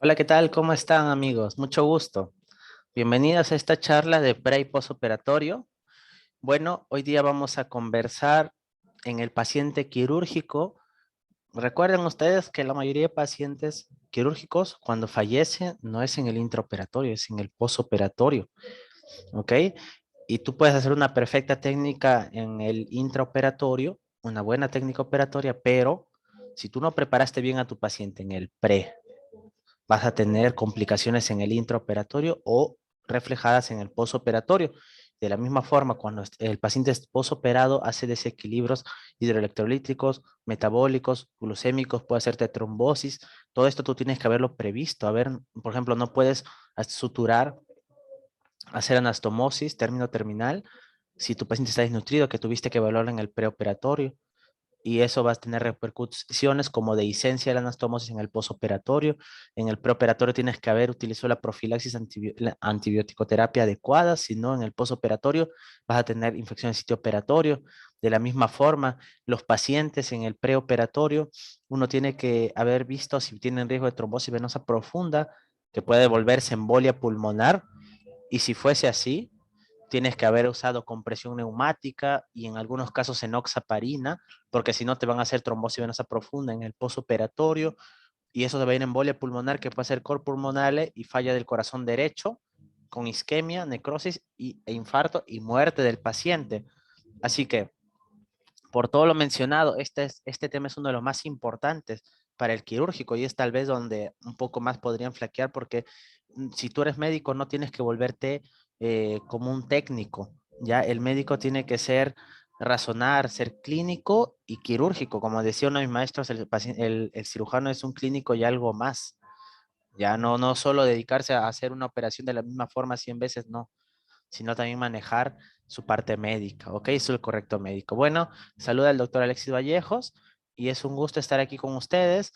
Hola, ¿qué tal? ¿Cómo están, amigos? Mucho gusto. Bienvenidos a esta charla de pre y posoperatorio. Bueno, hoy día vamos a conversar en el paciente quirúrgico. Recuerden ustedes que la mayoría de pacientes quirúrgicos, cuando fallecen, no es en el intraoperatorio, es en el posoperatorio, ¿ok? Y tú puedes hacer una perfecta técnica en el intraoperatorio, una buena técnica operatoria, pero si tú no preparaste bien a tu paciente en el pre, vas a tener complicaciones en el intraoperatorio o reflejadas en el posoperatorio. De la misma forma, cuando el paciente es posoperado, hace desequilibrios hidroelectrolíticos, metabólicos, glucémicos, puede hacerte trombosis. Todo esto tú tienes que haberlo previsto. A ver, por ejemplo, no puedes suturar, hacer anastomosis, término terminal, si tu paciente está desnutrido, que tuviste que evaluarlo en el preoperatorio y eso va a tener repercusiones como dehiscencia de la anastomosis en el posoperatorio. En el preoperatorio tienes que haber utilizado la profilaxis la antibiótico-terapia adecuada, si no en el posoperatorio vas a tener infección en sitio operatorio. De la misma forma, los pacientes en el preoperatorio, uno tiene que haber visto si tienen riesgo de trombosis venosa profunda, que puede volverse embolia pulmonar, y si fuese así, tienes que haber usado compresión neumática y en algunos casos enoxaparina, porque si no te van a hacer trombosis venosa profunda en el posoperatorio y eso te va a ir embolia pulmonar que puede ser cor pulmonale y falla del corazón derecho con isquemia, necrosis e infarto y muerte del paciente. Así que, por todo lo mencionado, este tema es uno de los más importantes para el quirúrgico y es tal vez donde un poco más podrían flaquear porque si tú eres médico no tienes que volverte como un técnico, ya el médico tiene que ser razonar, ser clínico y quirúrgico. Como decía uno de mis maestros, el cirujano es un clínico y algo más. Ya no solo dedicarse a hacer una operación de la misma forma 100 veces, no, sino también manejar su parte médica, ¿ok? Eso es el correcto médico. Bueno, saluda al doctor Alexis Vallejos y es un gusto estar aquí con ustedes.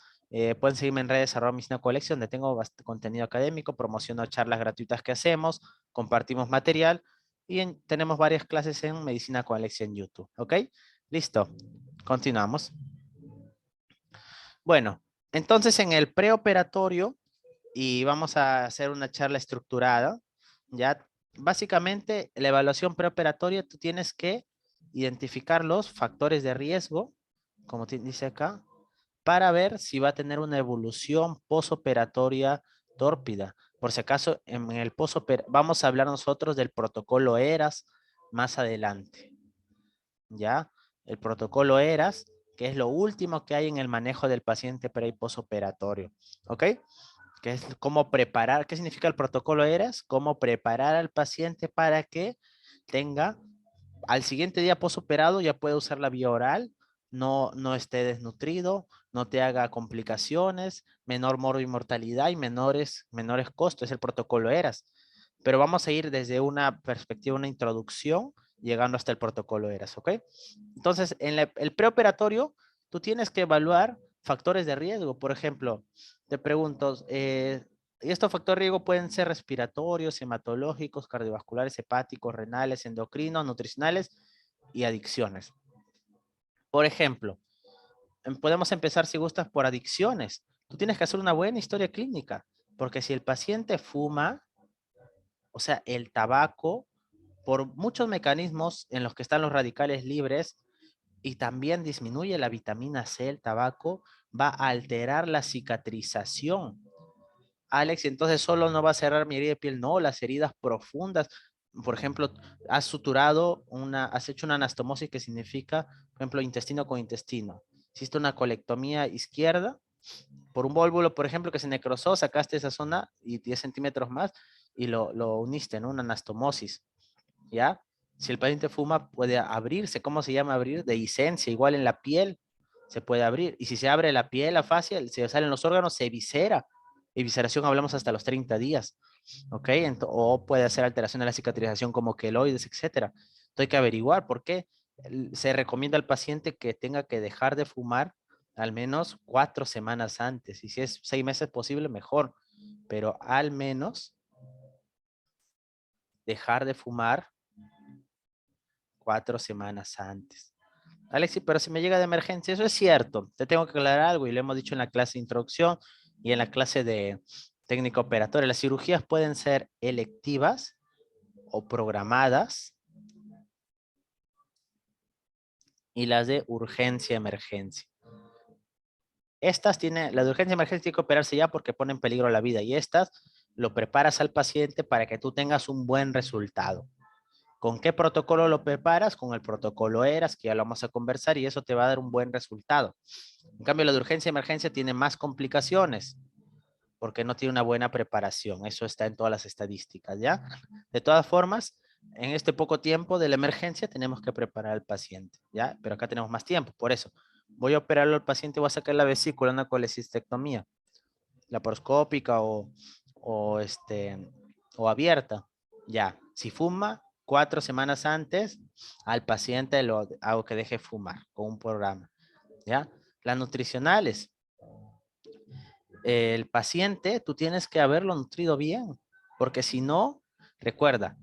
Pueden seguirme en redes @Medicina Colección, donde tengo contenido académico, promociono charlas gratuitas que hacemos, compartimos material y tenemos varias clases en Medicina Colección en YouTube, ¿ok? Listo, continuamos. Bueno, entonces en el preoperatorio y vamos a hacer una charla estructurada, ¿ya? Básicamente, la evaluación preoperatoria, tú tienes que identificar los factores de riesgo, como dice acá, para ver si va a tener una evolución posoperatoria tórpida. Por si acaso, en el vamos a hablar nosotros del protocolo ERAS más adelante, ¿ya? El protocolo ERAS, que es lo último que hay en el manejo del paciente pre y posoperatorio, ¿ok? Que es cómo preparar, ¿qué significa el protocolo ERAS? Cómo preparar al paciente para que tenga, al siguiente día posoperado ya puede usar la vía oral, no esté desnutrido, no te haga complicaciones, menor mortalidad y menores costos, es el protocolo ERAS. Pero vamos a ir desde una perspectiva, una introducción, llegando hasta el protocolo ERAS, ¿ok? Entonces, en el preoperatorio, tú tienes que evaluar factores de riesgo. Por ejemplo, te pregunto, y estos factores de riesgo pueden ser respiratorios, hematológicos, cardiovasculares, hepáticos, renales, endocrinos, nutricionales y adicciones. Por ejemplo, podemos empezar si gustas por adicciones. Tú tienes que hacer una buena historia clínica, porque si el paciente fuma, o sea, el tabaco, por muchos mecanismos en los que están los radicales libres y también disminuye la vitamina C, el tabaco, va a alterar la cicatrización. Alex, entonces solo no va a cerrar mi herida de piel, no, las heridas profundas. Por ejemplo, has hecho una anastomosis que significa, por ejemplo, intestino con intestino. Hiciste una colectomía izquierda por un vólvulo, por ejemplo, que se necrosó, sacaste esa zona y 10 centímetros más y lo uniste, ¿no? Una anastomosis, ¿ya? Si el paciente fuma, puede abrirse. ¿Cómo se llama abrir? Dehiscencia, igual en la piel se puede abrir. Y si se abre la piel, la fascia, se salen los órganos, se viscera. Y visceración hablamos hasta los 30 días, ¿ok? O puede hacer alteración de la cicatrización como queloides, etcétera. Entonces hay que averiguar por qué. Se recomienda al paciente que tenga que dejar de fumar al menos 4 semanas antes. Y si es 6 meses posible, mejor. Pero al menos dejar de fumar 4 semanas antes. Alexis, pero si me llega de emergencia, eso es cierto. Te tengo que aclarar algo y lo hemos dicho en la clase de introducción y en la clase Técnica operatoria. Las cirugías pueden ser electivas o programadas. Y las de urgencia-emergencia. Estas tienen, la de urgencia-emergencia tiene que operarse ya porque pone en peligro la vida. Y estas lo preparas al paciente para que tú tengas un buen resultado. ¿Con qué protocolo lo preparas? Con el protocolo ERAS, que ya lo vamos a conversar, y eso te va a dar un buen resultado. En cambio, la de urgencia-emergencia tiene más complicaciones porque no tiene una buena preparación. Eso está en todas las estadísticas, ¿ya? De todas formas, en este poco tiempo de la emergencia tenemos que preparar al paciente, ¿ya? Pero acá tenemos más tiempo, por eso. Voy a operarlo al paciente, voy a sacar la vesícula, una colecistectomía, laparoscópica o abierta, ya. Si fuma, 4 semanas antes, al paciente lo hago que deje fumar con un programa, ¿ya? Las nutricionales, el paciente, tú tienes que haberlo nutrido bien, porque si no, recuerda,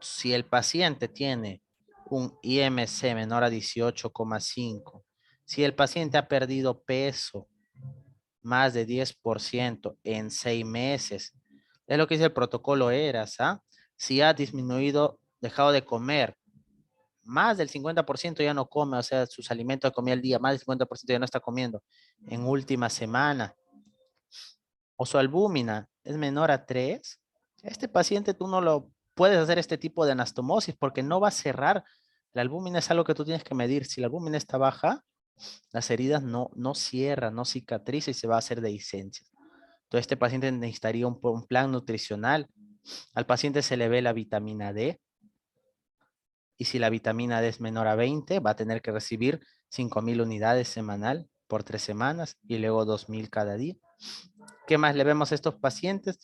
si el paciente tiene un IMC menor a 18,5, si el paciente ha perdido peso más de 10% en 6 meses, es lo que dice el protocolo ERAS, ¿ah? Si ha disminuido, dejado de comer, más del 50% ya no come, o sea, sus alimentos de comida al día, más del 50% ya no está comiendo en última semana, o su albúmina es menor a 3, este paciente tú no lo puedes hacer este tipo de anastomosis porque no va a cerrar. La albúmina es algo que tú tienes que medir. Si la albúmina está baja, las heridas no cierran, no cicatrizan y se va a hacer dehiscencia. Entonces este paciente necesitaría un plan nutricional. Al paciente se le ve la vitamina D y si la vitamina D es menor a 20, va a tener que recibir 5,000 unidades semanal por 3 semanas y luego 2,000 cada día. ¿Qué más le vemos a estos pacientes?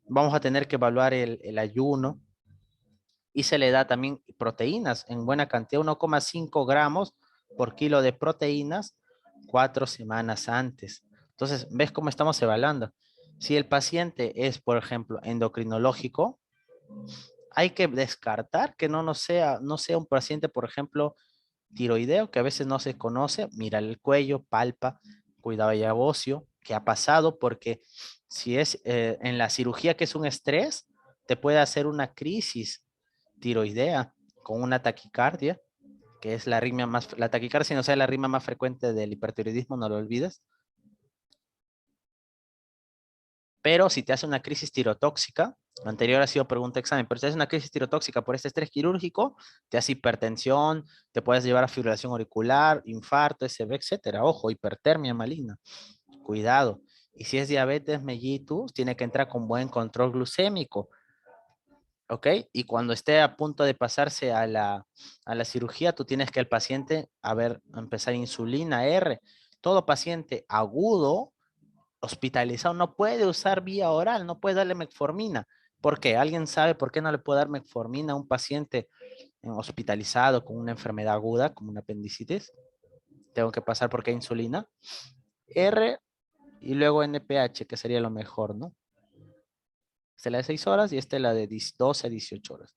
Vamos a tener que evaluar el ayuno y se le da también proteínas en buena cantidad, 1,5 gramos por kilo de proteínas 4 semanas antes. Entonces, ¿ves cómo estamos evaluando? Si el paciente es, por ejemplo, endocrinológico, hay que descartar que no sea un paciente, por ejemplo, tiroideo, que a veces no se conoce, mira el cuello, palpa, cuidado ya óseo, qué ha pasado, porque si es en la cirugía que es un estrés, te puede hacer una crisis tiroidea con una taquicardia, que es la arritmia más, la taquicardia, si no sea la arritmia más frecuente del hipertiroidismo, no lo olvides. Pero si te hace una crisis tirotóxica, lo anterior ha sido pregunta examen, pero si te hace una crisis tirotóxica por este estrés quirúrgico, te hace hipertensión, te puedes llevar a fibrilación auricular, infarto, SB, etcétera. Ojo, hipertermia maligna. Cuidado. Y si es diabetes mellitus, tiene que entrar con buen control glucémico. ¿Ok? Y cuando esté a punto de pasarse a la cirugía, tú tienes que el paciente, empezar insulina R. Todo paciente agudo hospitalizado no puede usar vía oral, no puede darle metformina. ¿Por qué? ¿Alguien sabe por qué no le puede dar metformina a un paciente hospitalizado con una enfermedad aguda, como una apendicitis? Tengo que pasar por qué insulina. R y luego NPH, que sería lo mejor, ¿no? Esta es la de 6 horas y esta es la de 12 a 18 horas.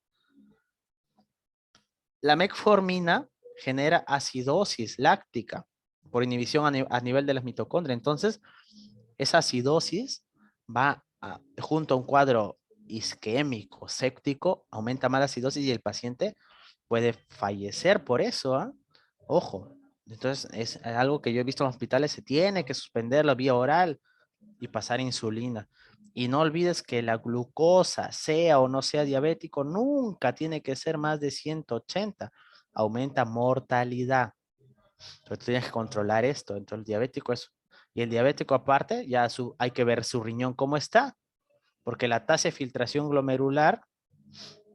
La metformina genera acidosis láctica por inhibición a nivel de las mitocondrias. Entonces, esa acidosis junto a un cuadro isquémico, séptico, aumenta más la acidosis y el paciente puede fallecer por eso, ¿ah? Ojo, entonces es algo que yo he visto en hospitales, se tiene que suspender la vía oral y pasar insulina. Y no olvides que la glucosa, sea o no sea diabético, nunca tiene que ser más de 180. Aumenta mortalidad. Pero tú tienes que controlar esto. Entonces el diabético es... Y el diabético aparte, hay que ver su riñón cómo está. Porque la tasa de filtración glomerular,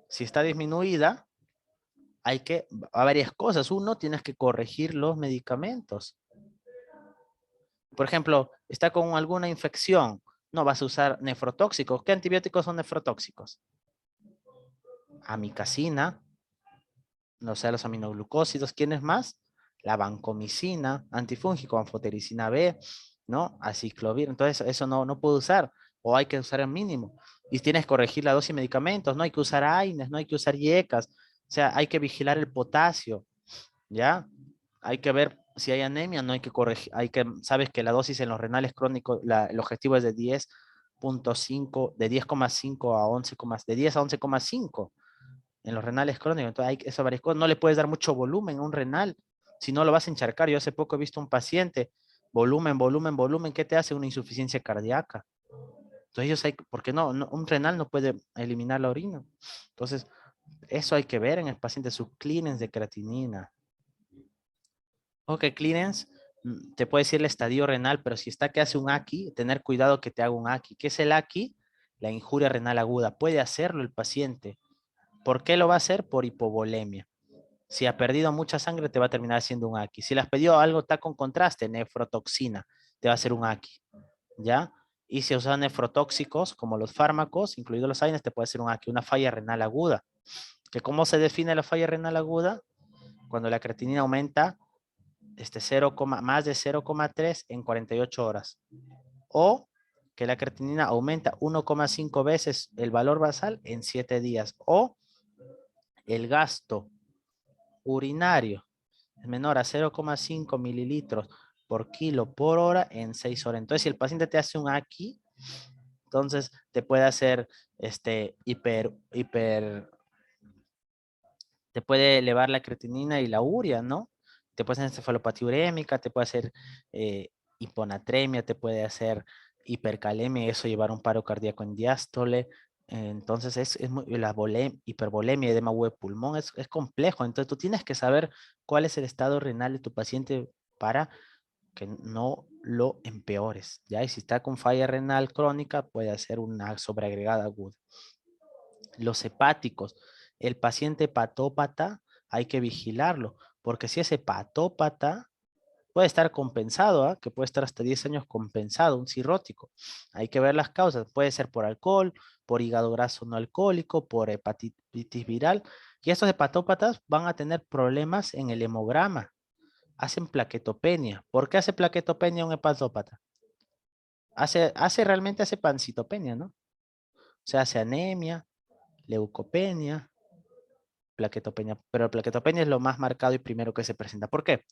si está disminuida, a varias cosas. Uno, tienes que corregir los medicamentos. Por ejemplo, está con alguna infección, no vas a usar nefrotóxicos. ¿Qué antibióticos son nefrotóxicos? Amicacina, no sé, los aminoglucósidos. ¿Quiénes más? La vancomicina, antifúngico, anfotericina B, ¿no? Aciclovir. Entonces, eso no puedo usar o hay que usar el mínimo. Y tienes que corregir la dosis de medicamentos. No hay que usar AINES, no hay que usar IECAS. O sea, hay que vigilar el potasio, ¿ya? Hay que ver si hay anemia, no hay que corregir, sabes que la dosis en los renales crónicos, el objetivo es de 10 10.5, de 10,5 a 11, de 10 a 11,5 en los renales crónicos. Entonces hay eso varias cosas. No le puedes dar mucho volumen a un renal, si no lo vas a encharcar. Yo hace poco he visto un paciente, volumen, volumen, volumen, ¿qué te hace? Una insuficiencia cardíaca. Entonces ellos hay, ¿por qué no? Un renal no puede eliminar la orina. Entonces, eso hay que ver en el paciente, su clearance de creatinina. Ok, clearance, te puede decir el estadio renal, pero si está que hace un AQI, tener cuidado que te haga un AQI. ¿Qué es el AQI? La injuria renal aguda. Puede hacerlo el paciente. ¿Por qué lo va a hacer? Por hipovolemia. Si ha perdido mucha sangre, te va a terminar haciendo un AQI. Si le has pedido algo, está con contraste, nefrotoxina, te va a hacer un AQI. ¿Ya? Y si usan nefrotóxicos, como los fármacos, incluidos los AINES, te puede hacer un AQI, una falla renal aguda. ¿Que cómo se define la falla renal aguda? Cuando la creatinina aumenta 0, más de 0,3 en 48 horas. O que la creatinina aumenta 1,5 veces el valor basal en 7 días. O el gasto urinario es menor a 0,5 mililitros por kilo por hora en 6 horas. Entonces, si el paciente te hace un AQI, entonces te puede hacer te puede elevar la creatinina y la urea, ¿no? Te puede hacer encefalopatía urémica, te puede hacer hiponatremia, te puede hacer hipercalemia, eso llevar a un paro cardíaco en diástole. Entonces, la hipervolemia, edema de pulmón, es complejo. Entonces, tú tienes que saber cuál es el estado renal de tu paciente para que no lo empeores, ¿ya? Y si está con falla renal crónica, puede hacer una sobreagregada aguda. Los hepáticos, el paciente hepatópata, hay que vigilarlo, porque si es hepatópata, puede estar compensado, ¿eh? Que puede estar hasta 10 años compensado, un cirrótico. Hay que ver las causas, puede ser por alcohol, por hígado graso no alcohólico, por hepatitis viral, y estos hepatópatas van a tener problemas en el hemograma, hacen plaquetopenia. ¿Por qué hace plaquetopenia un hepatópata? Realmente hace pancitopenia, ¿no? O sea, hace anemia, leucopenia, plaquetopenia, pero plaquetopenia es lo más marcado y primero que se presenta. ¿Por qué?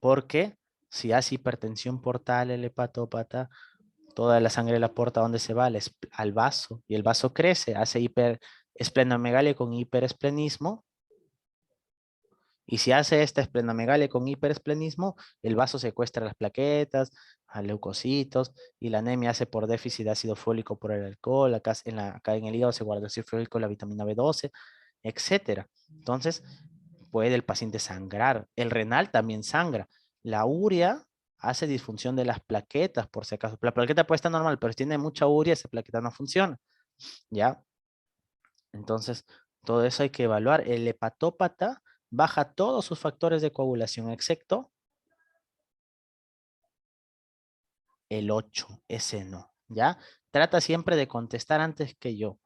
Porque si hace hipertensión portal el hepatópata, toda la sangre la aporta, ¿a dónde se va? Al vaso, y el vaso crece, hace esplenomegalia con hiperesplenismo, y si hace esta esplenomegalia con hiperesplenismo, el vaso secuestra las plaquetas, a leucocitos, y la anemia hace por déficit de ácido fólico por el alcohol, acá en el hígado se guarda el ácido fólico, la vitamina B12, etcétera. Entonces, puede el paciente sangrar. El renal también sangra. La urea hace disfunción de las plaquetas, por si acaso. La plaqueta puede estar normal, pero si tiene mucha urea, esa plaqueta no funciona. ¿Ya? Entonces, todo eso hay que evaluar. El hepatópata baja todos sus factores de coagulación, excepto el 8, ese no, ¿ya? Trata siempre de contestar antes que yo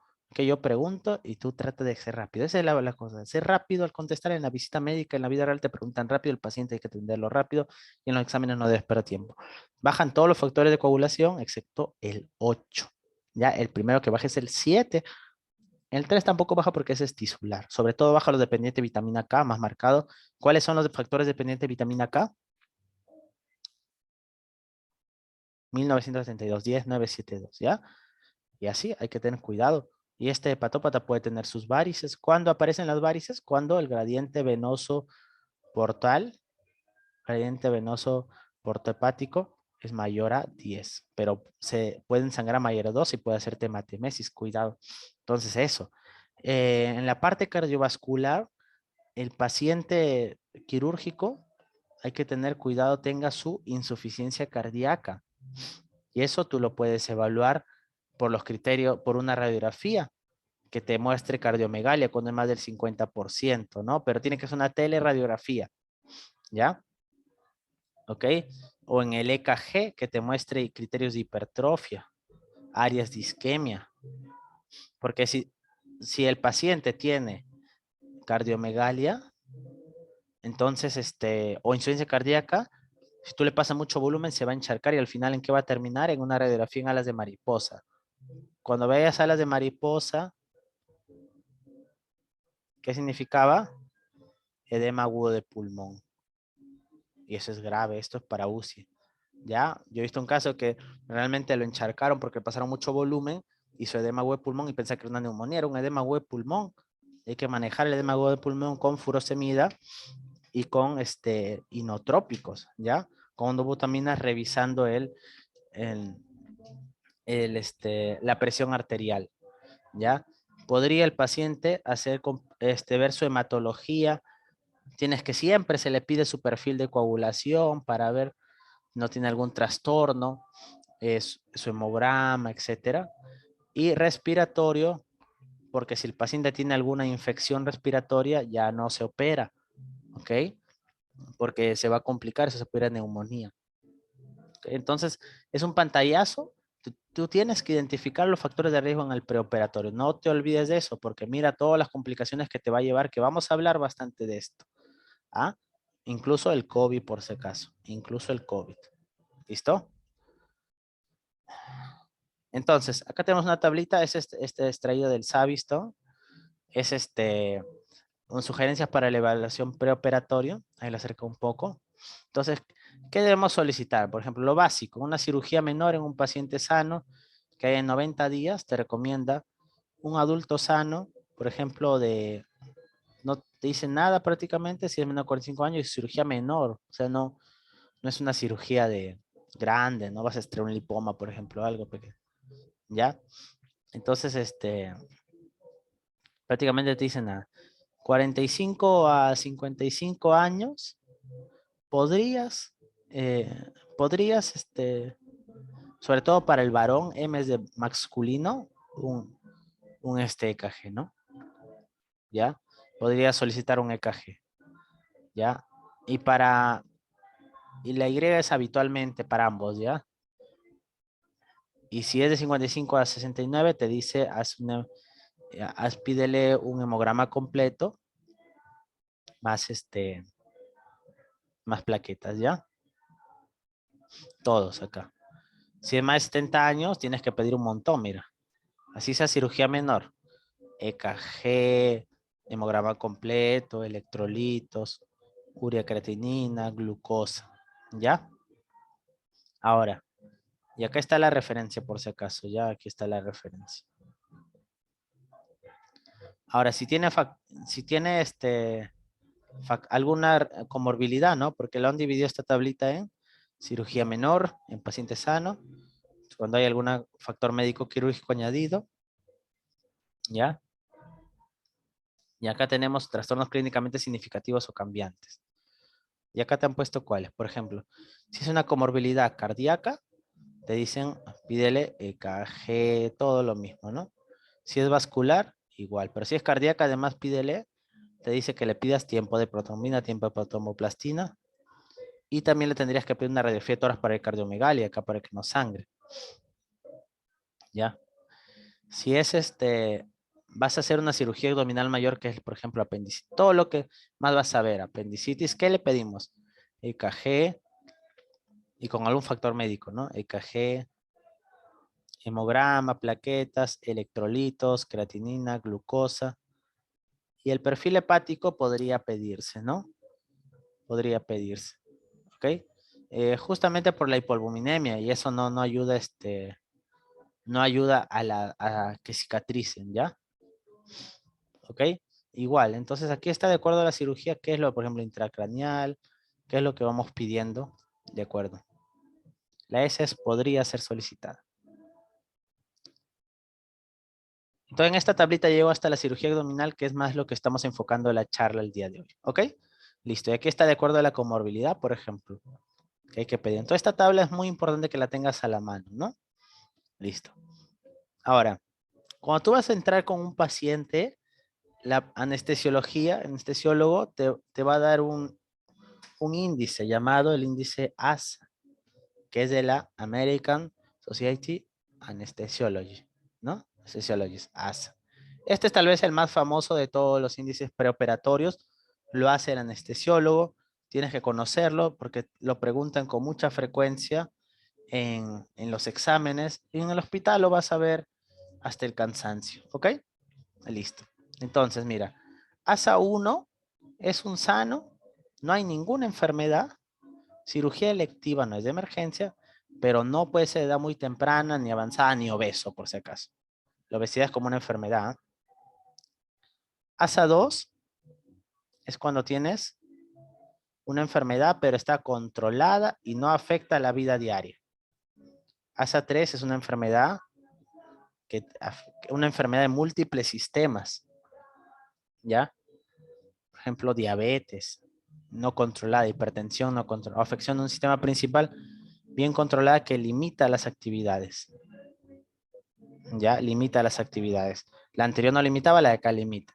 pregunto y tú trata de ser rápido. Esa es la cosa, ser rápido al contestar en la visita médica, en la vida real te preguntan rápido, el paciente hay que atenderlo rápido y en los exámenes no debe esperar tiempo. Bajan todos los factores de coagulación excepto el 8, ¿ya? El primero que baja es el 7, el 3 tampoco baja porque ese es tisular, sobre todo baja los dependientes de vitamina K, más marcado. ¿Cuáles son los factores dependientes de vitamina K? 1972, 10972, ¿ya? Y así hay que tener cuidado. Y este hepatópata puede tener sus varices. ¿Cuándo aparecen las varices? Cuando el gradiente venoso portal, gradiente venoso portohepático es mayor a 10, pero se pueden sangrar mayor a 2 y puede hacer hematemesis, cuidado. Entonces eso. En la parte cardiovascular, el paciente quirúrgico, hay que tener cuidado, tenga su insuficiencia cardíaca. Y eso tú lo puedes evaluar por los criterios, por una radiografía que te muestre cardiomegalia cuando es más del 50%, ¿no? Pero tiene que ser una teleradiografía, ¿ya? ¿Ok? O en el EKG que te muestre criterios de hipertrofia, áreas de isquemia. Porque si el paciente tiene cardiomegalia, entonces, o insuficiencia cardíaca, si tú le pasas mucho volumen, se va a encharcar y al final, ¿en qué va a terminar? En una radiografía en alas de mariposa. Cuando veas alas de mariposa, ¿qué significaba? Edema agudo de pulmón. Y eso es grave, esto es para UCI. ¿ya? Yo he visto un caso que realmente lo encharcaron porque pasaron mucho volumen, hizo edema agudo de pulmón y pensé que era una neumonía, era un edema agudo de pulmón. Hay que manejar el edema agudo de pulmón con furosemida y con inotrópicos, ¿ya? Con dobutamina revisando el, la presión arterial, ¿ya? Podría el paciente ver su hematología. Tienes que siempre se le pide su perfil de coagulación para ver no tiene algún trastorno, su hemograma, etcétera. Y respiratorio, porque si el paciente tiene alguna infección respiratoria, ya no se opera, ¿ok? Porque se va a complicar si se opera neumonía. Entonces, es un pantallazo. Tú tienes que identificar los factores de riesgo en el preoperatorio. No te olvides de eso, porque mira todas las complicaciones que te va a llevar, que vamos a hablar bastante de esto. ¿Ah? Incluso el COVID, por si acaso. Incluso el COVID. ¿Listo? Entonces, acá tenemos una tablita, es este extraído del Savisto, es una sugerencia para la evaluación preoperatorio, ahí lo acerco un poco. Entonces, ¿qué debemos solicitar? Por ejemplo, lo básico, una cirugía menor en un paciente sano, que hay en 90 días, te recomienda un adulto sano, por ejemplo, no te dice nada prácticamente, si es menor de 45 años, es cirugía menor, o sea, no es una cirugía de grande, no vas a extraer un lipoma, por ejemplo, algo pequeño, ¿ya? Entonces, prácticamente te dicen a 45 a 55 años, podrías, eh, podrías, sobre todo para el varón, M es de masculino, un EKG, ¿no? ¿Ya? Podrías solicitar un EKG, ¿ya? Y la Y es habitualmente para ambos, ¿ya? Y si es de 55 a 69, te dice, pídele un hemograma completo, más más plaquetas, ¿ya? Todos acá. Si es más de 70 años, tienes que pedir un montón, mira. Así sea cirugía menor. EKG, hemograma completo, electrolitos, urea creatinina, glucosa. ¿Ya? Ahora, y acá está la referencia por si acaso. Ya aquí está la referencia. Ahora, si tiene alguna comorbilidad, ¿no? Porque lo han dividido esta tablita en cirugía menor, en paciente sano, cuando hay algún factor médico quirúrgico añadido, ¿ya? Y acá tenemos trastornos clínicamente significativos o cambiantes. Y acá te han puesto cuáles. Por ejemplo, si es una comorbilidad cardíaca, te dicen pídele EKG, todo lo mismo, ¿no? Si es vascular, igual. Pero si es cardíaca, además pídele, te dice que le pidas tiempo de protrombina, tiempo de protomboplastina. Y también le tendrías que pedir una radiografía de tórax para el cardiomegalia, acá para que no sangre. ¿Ya? Si es vas a hacer una cirugía abdominal mayor, que es, por ejemplo, apendicitis. Todo lo que más vas a ver, apendicitis, ¿qué le pedimos? EKG y con algún factor médico, ¿no? EKG, hemograma, plaquetas, electrolitos, creatinina, glucosa. Y el perfil hepático podría pedirse, ¿no? Podría pedirse, ¿ok? Justamente por la hipoalbuminemia y eso no ayuda, no ayuda a que cicatricen, ¿ya? ¿Ok? Igual, entonces aquí está de acuerdo a la cirugía, qué es lo, por ejemplo, intracraneal, qué es lo que vamos pidiendo, de acuerdo. La SS podría ser solicitada. Entonces en esta tablita llego hasta la cirugía abdominal, que es más lo que estamos enfocando en la charla el día de hoy. ¿Ok? Listo, y aquí está de acuerdo a la comorbilidad, por ejemplo, que hay que pedir. Entonces esta tabla es muy importante que la tengas a la mano, ¿no? Listo. Ahora, cuando tú vas a entrar con un paciente, la anestesiólogo te va a dar un índice llamado el índice ASA, que es de la American Society Anesthesiology, ¿no? Anesthesiologist, ASA. Este es tal vez el más famoso de todos los índices preoperatorios. Lo hace el anestesiólogo. Tienes que conocerlo porque lo preguntan con mucha frecuencia en los exámenes. Y en el hospital lo vas a ver hasta el cansancio. ¿Ok? Listo. Entonces, mira, ASA 1 es un sano, no hay ninguna enfermedad, cirugía electiva no es de emergencia, pero no puede ser de edad muy temprana, ni avanzada, ni obeso, por si acaso. La obesidad es como una enfermedad. ASA 2 es cuando tienes una enfermedad, pero está controlada y no afecta la vida diaria. ASA 3 es una enfermedad una enfermedad de múltiples sistemas, ¿ya? Por ejemplo, diabetes no controlada, hipertensión no controlada, afección de un sistema principal bien controlada que limita las actividades, ¿ya? Limita las actividades. La anterior no limitaba, la de acá limita.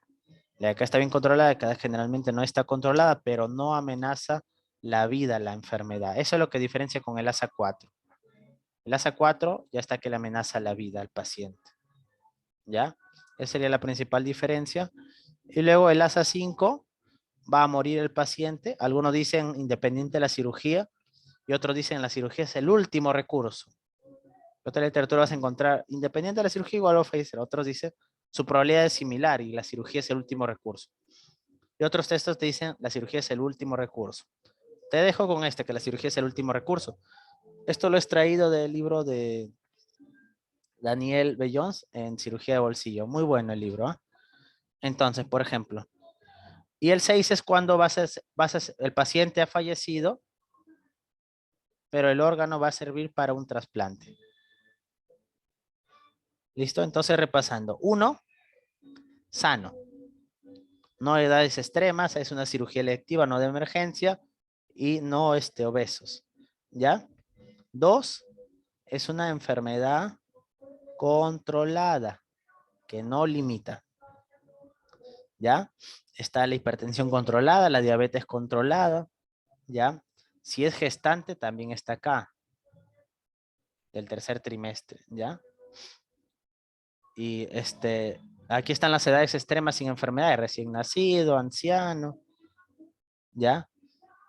La de acá está bien controlada, la de acá generalmente no está controlada, pero no amenaza la vida, la enfermedad. Eso es lo que diferencia con el ASA 4. El ASA 4 ya está que le amenaza la vida al paciente, ¿ya? Esa sería la principal diferencia. Y luego el ASA 5 va a morir el paciente. Algunos dicen independiente de la cirugía y otros dicen la cirugía es el último recurso. En otra literatura vas a encontrar independiente de la cirugía igual va a fallecer. Otros dicen su probabilidad es similar y la cirugía es el último recurso. Y otros textos te dicen la cirugía es el último recurso. Te dejo con este, que la cirugía es el último recurso. Esto lo he extraído del libro de Daniel Bellons en cirugía de bolsillo. Muy bueno el libro. ¿Eh? Entonces, por ejemplo, y el 6 es cuando el paciente ha fallecido, pero el órgano va a servir para un trasplante. ¿Listo? Entonces, repasando. 1, sano. No edades extremas, es una cirugía electiva, no de emergencia, y no obesos. ¿Ya? 2, es una enfermedad controlada, que no limita. ¿Ya? Está la hipertensión controlada, la diabetes controlada, ¿ya? Si es gestante, también está acá, del tercer trimestre, ¿ya? Y aquí están las edades extremas sin enfermedades, recién nacido, anciano, ¿ya?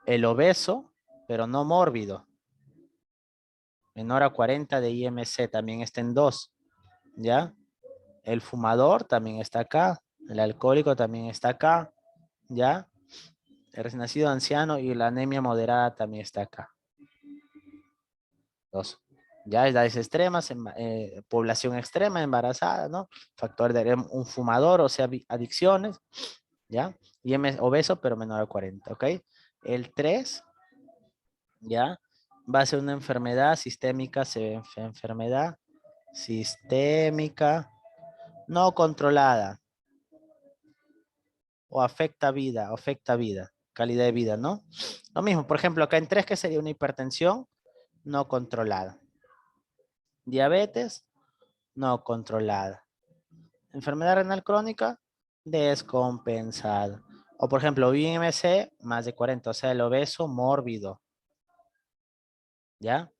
El obeso, pero no mórbido, menor a 40 de IMC, también está en 2, ¿ya? El fumador también está acá, el alcohólico también está acá, ¿ya? El recién nacido, anciano y la anemia moderada también está acá. 2. Ya edades extremas, población extrema, embarazada, ¿no? Factor de un fumador, o sea, adicciones, ¿ya? Y obeso, pero menor a 40, ¿ok? El 3, ¿ya? Va a ser una enfermedad sistémica, enfermedad sistémica no controlada o afecta vida, calidad de vida, ¿no? Lo mismo, por ejemplo, acá en 3, que sería una hipertensión no controlada. Diabetes no controlada. Enfermedad renal crónica descompensada. O por ejemplo, IMC más de 40, o sea, el obeso mórbido. ¿Ya?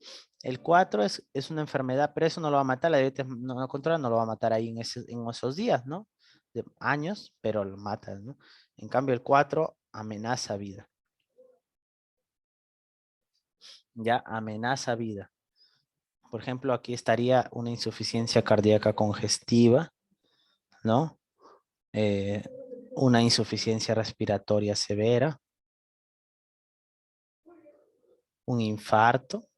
El 4 es una enfermedad, pero eso no lo va a matar, la diabetes no controla, no lo va a matar ahí en esos días, ¿no? De años, pero lo mata, ¿no? En cambio, el 4 amenaza vida. Ya, amenaza vida. Por ejemplo, aquí estaría una insuficiencia cardíaca congestiva, ¿no? Eh, una insuficiencia respiratoria severa, un infarto,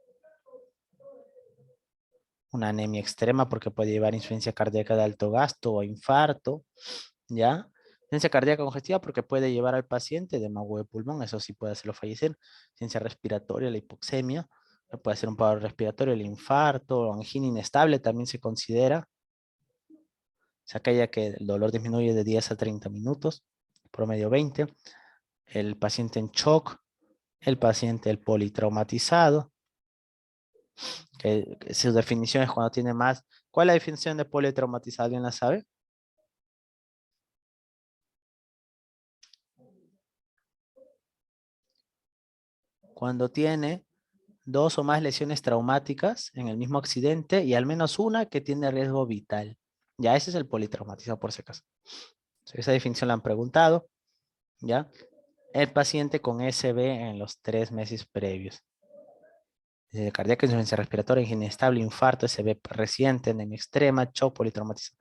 una anemia extrema porque puede llevar insuficiencia cardíaca de alto gasto o infarto, ¿ya? Insuficiencia cardíaca congestiva porque puede llevar al paciente de mago de pulmón, eso sí puede hacerlo fallecer. Insuficiencia respiratoria, la hipoxemia, puede ser un paro respiratorio, el infarto, angina inestable también se considera. Es aquella que el dolor disminuye de 10 a 30 minutos, promedio 20. El paciente en shock, el paciente el politraumatizado, que su definición es cuando tiene más. ¿Cuál es la definición de politraumatizado? ¿Alguien la sabe? Cuando tiene 2 o más lesiones traumáticas en el mismo accidente y al menos una que tiene riesgo vital. Ya, ese es el politraumatizado por si acaso. Esa definición la han preguntado, ¿ya? El paciente con SB en los 3 meses previos. Cardíaca, insuficiencia respiratoria, angina inestable, infarto, SB reciente, anemia extrema, shock, politraumatizado.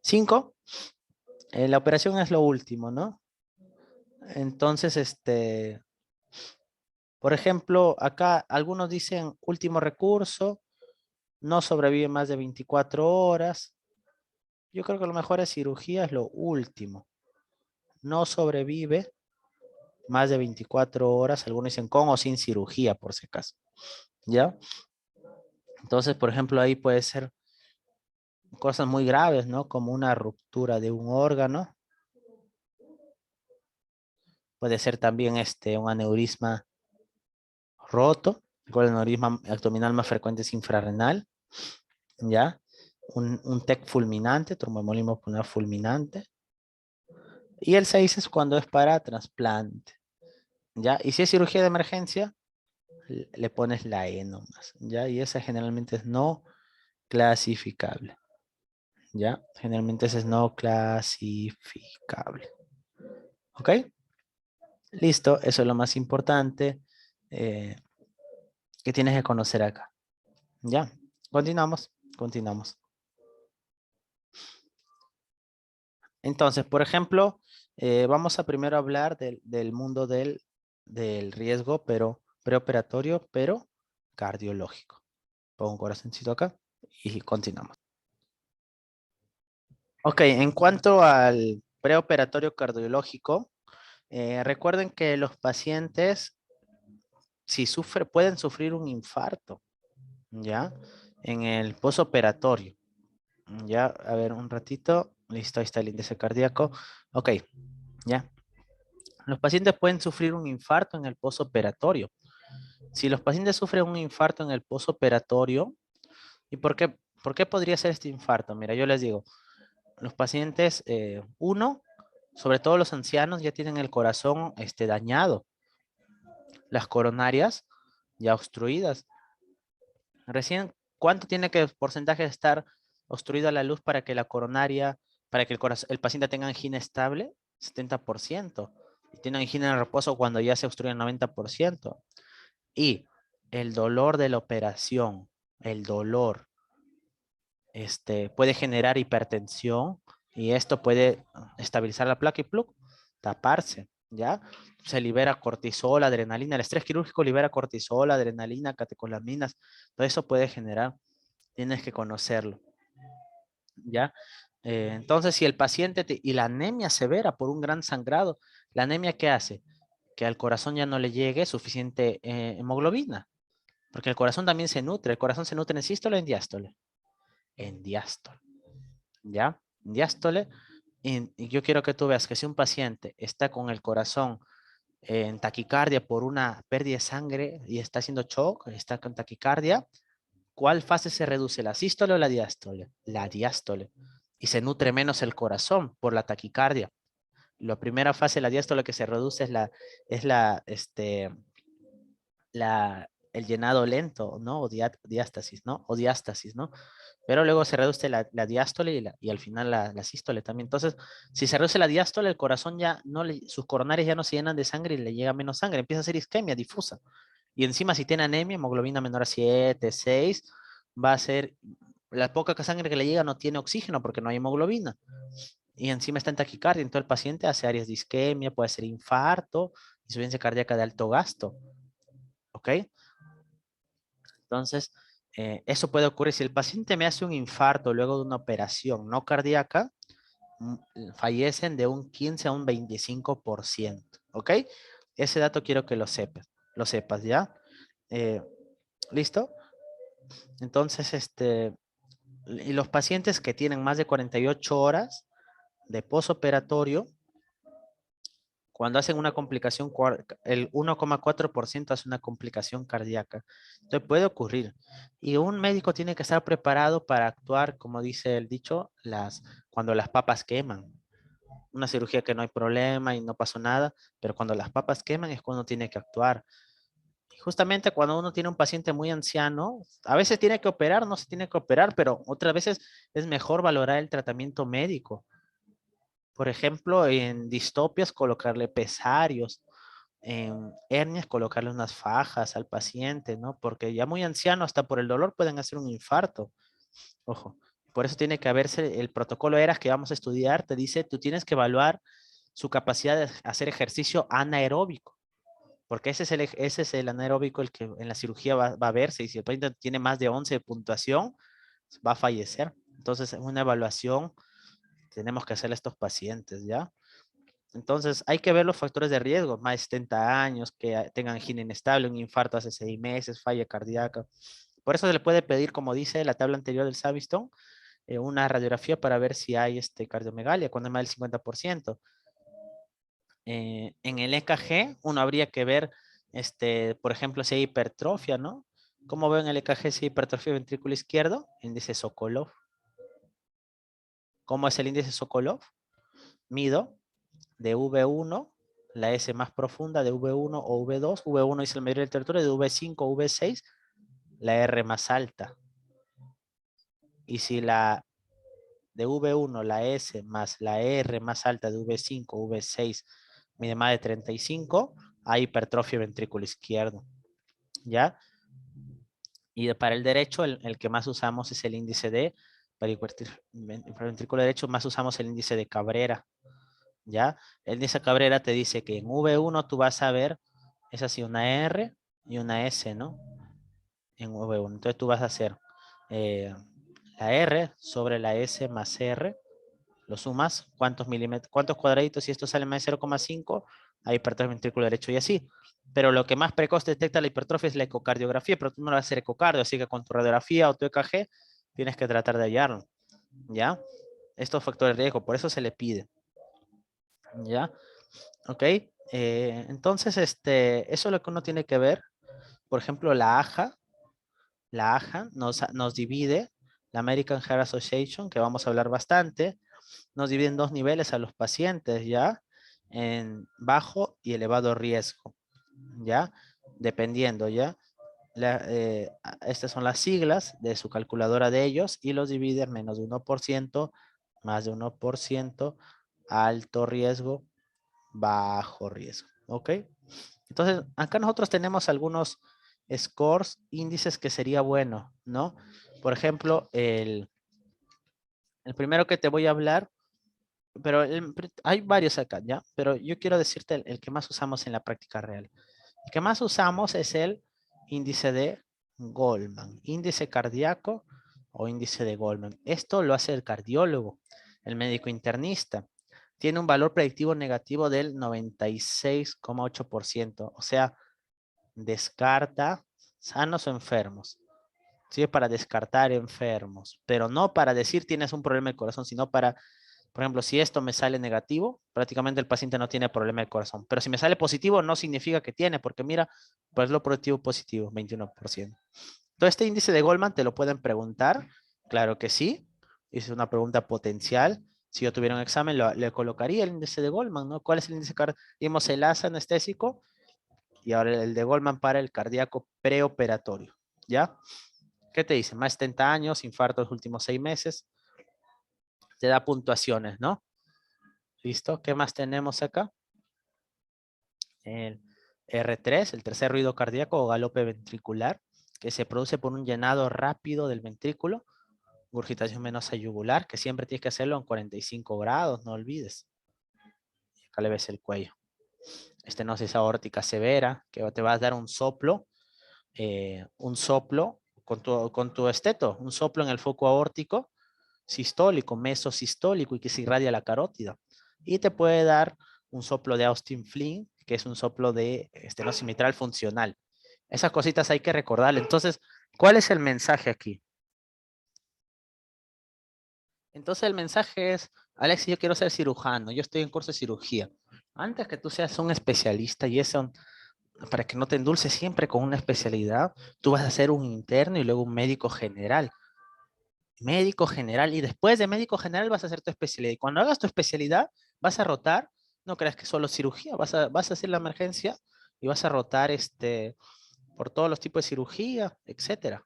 5. La operación es lo último, ¿no? Entonces, Por ejemplo, acá algunos dicen último recurso, no sobrevive más de 24 horas. Yo creo que lo mejor es cirugía, es lo último. No sobrevive más de 24 horas, algunos dicen con o sin cirugía, por si acaso. ¿Ya? Entonces, por ejemplo, ahí puede ser cosas muy graves, ¿no? Como una ruptura de un órgano. Puede ser también un aneurisma roto. El aneurisma abdominal más frecuente es infrarrenal. ¿Ya? Un TEC fulminante, tromboembolismo pulmonar fulminante. Y el 6 es cuando es para trasplante. ¿Ya? Y si es cirugía de emergencia, le pones la E nomás. ¿Ya? Y esa generalmente es no clasificable. ¿Ya? Generalmente ese es no clasificable. ¿Ok? Listo, eso es lo más importante eh, que tienes que conocer acá. ¿Ya? Continuamos, continuamos. Entonces, por ejemplo, vamos a primero hablar del mundo del riesgo, pero preoperatorio, pero cardiológico. Pongo un corazoncito acá y continuamos. Ok, en cuanto al preoperatorio cardiológico, recuerden que los pacientes, si pueden sufrir un infarto, ¿ya? En el posoperatorio. Ya, a ver, un ratito. Listo, ahí está el índice cardíaco. Ok, ya. Los pacientes pueden sufrir un infarto en el posoperatorio. Si los pacientes sufren un infarto en el posoperatorio, ¿y por qué podría ser este infarto? Mira, yo les digo, los pacientes, uno, sobre todo los ancianos, ya tienen el corazón dañado, las coronarias ya obstruidas. Recién, ¿cuánto tiene que porcentaje de estar obstruida la luz para que la coronaria, para que el paciente tenga angina estable? 70%. Y tiene angina en reposo cuando ya se obstruye el 90%. Y el dolor de la operación, el dolor, puede generar hipertensión y esto puede estabilizar la placa y pluk, taparse, ¿ya? Se libera cortisol, adrenalina, el estrés quirúrgico libera cortisol, adrenalina, catecolaminas, todo eso puede generar, tienes que conocerlo, ¿ya? Entonces, si el paciente y la anemia severa por un gran sangrado, ¿la anemia qué hace? Que al corazón ya no le llegue suficiente hemoglobina, porque el corazón también se nutre, el corazón se nutre en sístole o en diástole, en diástole, ¿ya? En diástole, y yo quiero que tú veas que si un paciente está con el corazón en taquicardia por una pérdida de sangre y está haciendo shock, está con taquicardia, ¿cuál fase se reduce? ¿La sístole o la diástole? La diástole. Y se nutre menos el corazón por la taquicardia. La primera fase de la diástole que se reduce el llenado lento, ¿no? O diástasis, ¿no? O diástasis, ¿no? Pero luego se reduce la diástole y al final la sístole también. Entonces, si se reduce la diástole, el corazón ya no sus coronarias ya no se llenan de sangre y le llega menos sangre, empieza a ser isquemia difusa. Y encima, si tiene anemia, hemoglobina menor a 7, 6, va a ser, la poca sangre que le llega no tiene oxígeno porque no hay hemoglobina. Y encima está en taquicardia, entonces el paciente hace áreas de isquemia, puede ser infarto, insuficiencia cardíaca de alto gasto. ¿Ok? Entonces, eso puede ocurrir. Si el paciente me hace un infarto luego de una operación no cardíaca, fallecen de un 15 a un 25%. ¿Ok? Ese dato quiero que lo sepas, ¿ya? Eh, ¿Listo? Entonces, y los pacientes que tienen más de 48 horas de posoperatorio, cuando hacen una complicación, el 1,4% hace una complicación cardíaca. Entonces puede ocurrir. Y un médico tiene que estar preparado para actuar, como dice el dicho, cuando las papas queman. Una cirugía que no hay problema y no pasó nada, pero cuando las papas queman es cuando tiene que actuar. Y justamente cuando uno tiene un paciente muy anciano, a veces tiene que operar, no se tiene que operar, pero otras veces es mejor valorar el tratamiento médico. Por ejemplo, en distopias, colocarle pesarios, en hernias, colocarle unas fajas al paciente, ¿no? Porque ya muy anciano, hasta por el dolor pueden hacer un infarto. Ojo, por eso tiene que haberse el protocolo ERAS que vamos a estudiar, te dice, tú tienes que evaluar su capacidad de hacer ejercicio anaeróbico. porque ese es el anaeróbico el que en la cirugía va a verse, y si el paciente tiene más de 11 de puntuación, va a fallecer. Entonces, en una evaluación tenemos que hacerle a estos pacientes, ¿ya? Entonces, hay que ver los factores de riesgo, más de 70 años, que tengan angina inestable, un infarto hace 6 meses, falla cardíaca. Por eso se le puede pedir, como dice la tabla anterior del Savistone, una radiografía para ver si hay cardiomegalia, cuando es más del 50%. En el EKG, uno habría que ver, por ejemplo, si hay hipertrofia, ¿no? ¿Cómo veo en el EKG si hay hipertrofia ventrículo izquierdo? Índice Sokolov. ¿Cómo es el índice Sokolov? Mido de V1, la S más profunda de V1 o V2. V1 es el mayor de literatura, de V5 o V6, la R más alta. Y si la de V1, la S más la R más alta de V5 o V6 mide más de 35, hay hipertrofia ventrículo izquierdo, ¿ya? Y para el derecho, el que más usamos es el índice de, para el ventrículo derecho, más usamos el índice de Cabrera, ¿ya? El índice de Cabrera te dice que en V1 tú vas a ver, es así, una R y una S, ¿no? En V1. Entonces tú vas a hacer la R sobre la S más R, lo sumas, cuántos milímetros, cuántos cuadraditos, y esto sale más de 0,5, hay hipertrofia ventrículo derecho y así. Pero lo que más precoz detecta la hipertrofia es la ecocardiografía, pero tú no vas a hacer ecocardio, así que con tu radiografía o tu EKG tienes que tratar de hallarlo, ¿ya? Estos factores de riesgo, por eso se le pide, ¿ya? ¿Ok? Entonces, eso es lo que uno tiene que ver. Por ejemplo, la AJA nos divide, la American Heart Association, que vamos a hablar bastante, nos divide en dos niveles a los pacientes, ¿ya? En bajo y elevado riesgo, ¿ya? Dependiendo, ¿ya? Estas son las siglas de su calculadora de ellos y los divide en menos de 1%, más de 1%, alto riesgo, bajo riesgo, ¿ok? Entonces, acá nosotros tenemos algunos scores, índices que sería bueno, ¿no? Por ejemplo, el primero que te voy a hablar, pero hay varios acá, ¿ya? Pero yo quiero decirte el que más usamos en la práctica real. El que más usamos es el índice de Goldman, índice cardíaco o índice de Goldman. Esto lo hace el cardiólogo, el médico internista. Tiene un valor predictivo negativo del 96,8%. O sea, descarta sanos o enfermos. Sirve para descartar enfermos, pero no para decir tienes un problema del corazón, sino para, por ejemplo, si esto me sale negativo, prácticamente el paciente no tiene problema del corazón. Pero si me sale positivo, no significa que tiene, porque mira, pues lo positivo positivo, 21%. Entonces, este índice de Goldman te lo pueden preguntar. Claro que sí. Es una pregunta potencial. Si yo tuviera un examen, le colocaría el índice de Goldman, ¿no? ¿Cuál es el índice cardíaco? Vimos el ASA anestésico y ahora el de Goldman para el cardíaco preoperatorio, ¿ya? ¿Qué te dice? Más de 70 años, infarto los últimos 6 meses. Te da puntuaciones, ¿no? ¿Listo? ¿Qué más tenemos acá? El R3, el tercer ruido cardíaco o galope ventricular, que se produce por un llenado rápido del ventrículo, gurgitación venosa yugular, que siempre tienes que hacerlo en 45 grados, no olvides. Acá le ves el cuello. Estenosis aórtica severa, que te va a dar un soplo con tu esteto, un soplo en el foco aórtico, sistólico, mesosistólico y que se irradia la carótida. Y te puede dar un soplo de Austin Flynn, que es un soplo de estenosis mitral funcional. Esas cositas hay que recordarle. Entonces, ¿cuál es el mensaje aquí? Entonces el mensaje es, Alex, yo quiero ser cirujano, yo estoy en curso de cirugía. Antes que tú seas un especialista y eso, para que no te endulces siempre con una especialidad, tú vas a ser un interno y luego un médico general. Médico general y después de médico general vas a hacer tu especialidad. Y cuando hagas tu especialidad, vas a rotar, no creas que solo cirugía, vas a hacer la emergencia y vas a rotar por todos los tipos de cirugía, etcétera.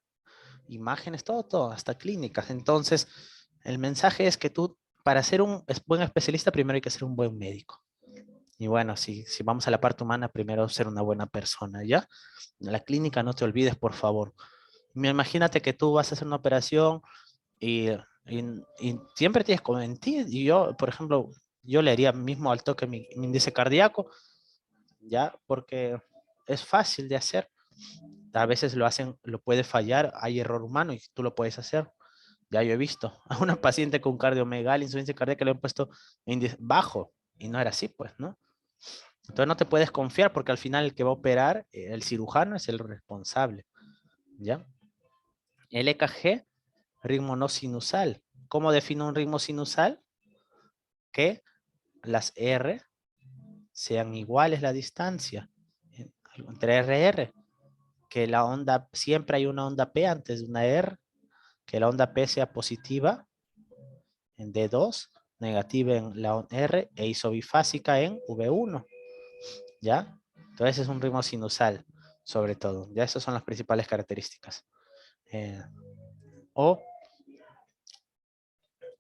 Imágenes, todo, hasta clínicas. Entonces, el mensaje es que tú, para ser un buen especialista, primero hay que ser un buen médico. Y bueno, si vamos a la parte humana, primero ser una buena persona, ¿ya? En la clínica no te olvides, por favor. Imagínate que tú vas a hacer una operación y, y, y siempre tienes que mentir. Y yo, por ejemplo, yo le haría mismo al toque mi índice cardíaco, ¿ya? Porque es fácil de hacer. A veces lo puede fallar, hay error humano y tú lo puedes hacer. Ya yo he visto a una paciente con cardiomegalia, insuficiencia cardíaca, le han puesto índice bajo y no era así, pues, ¿no? Entonces no te puedes confiar porque al final el que va a operar, el cirujano es el responsable, ¿ya? El EKG, ritmo no sinusal. ¿Cómo defino un ritmo sinusal? Que las R sean iguales la distancia entre RR, que la onda, siempre hay una onda P antes de una R, que la onda P sea positiva en D2, negativa en la R e isobifásica en V1, ¿ya? Entonces es un ritmo sinusal, sobre todo. Ya esas son las principales características. Eh, o,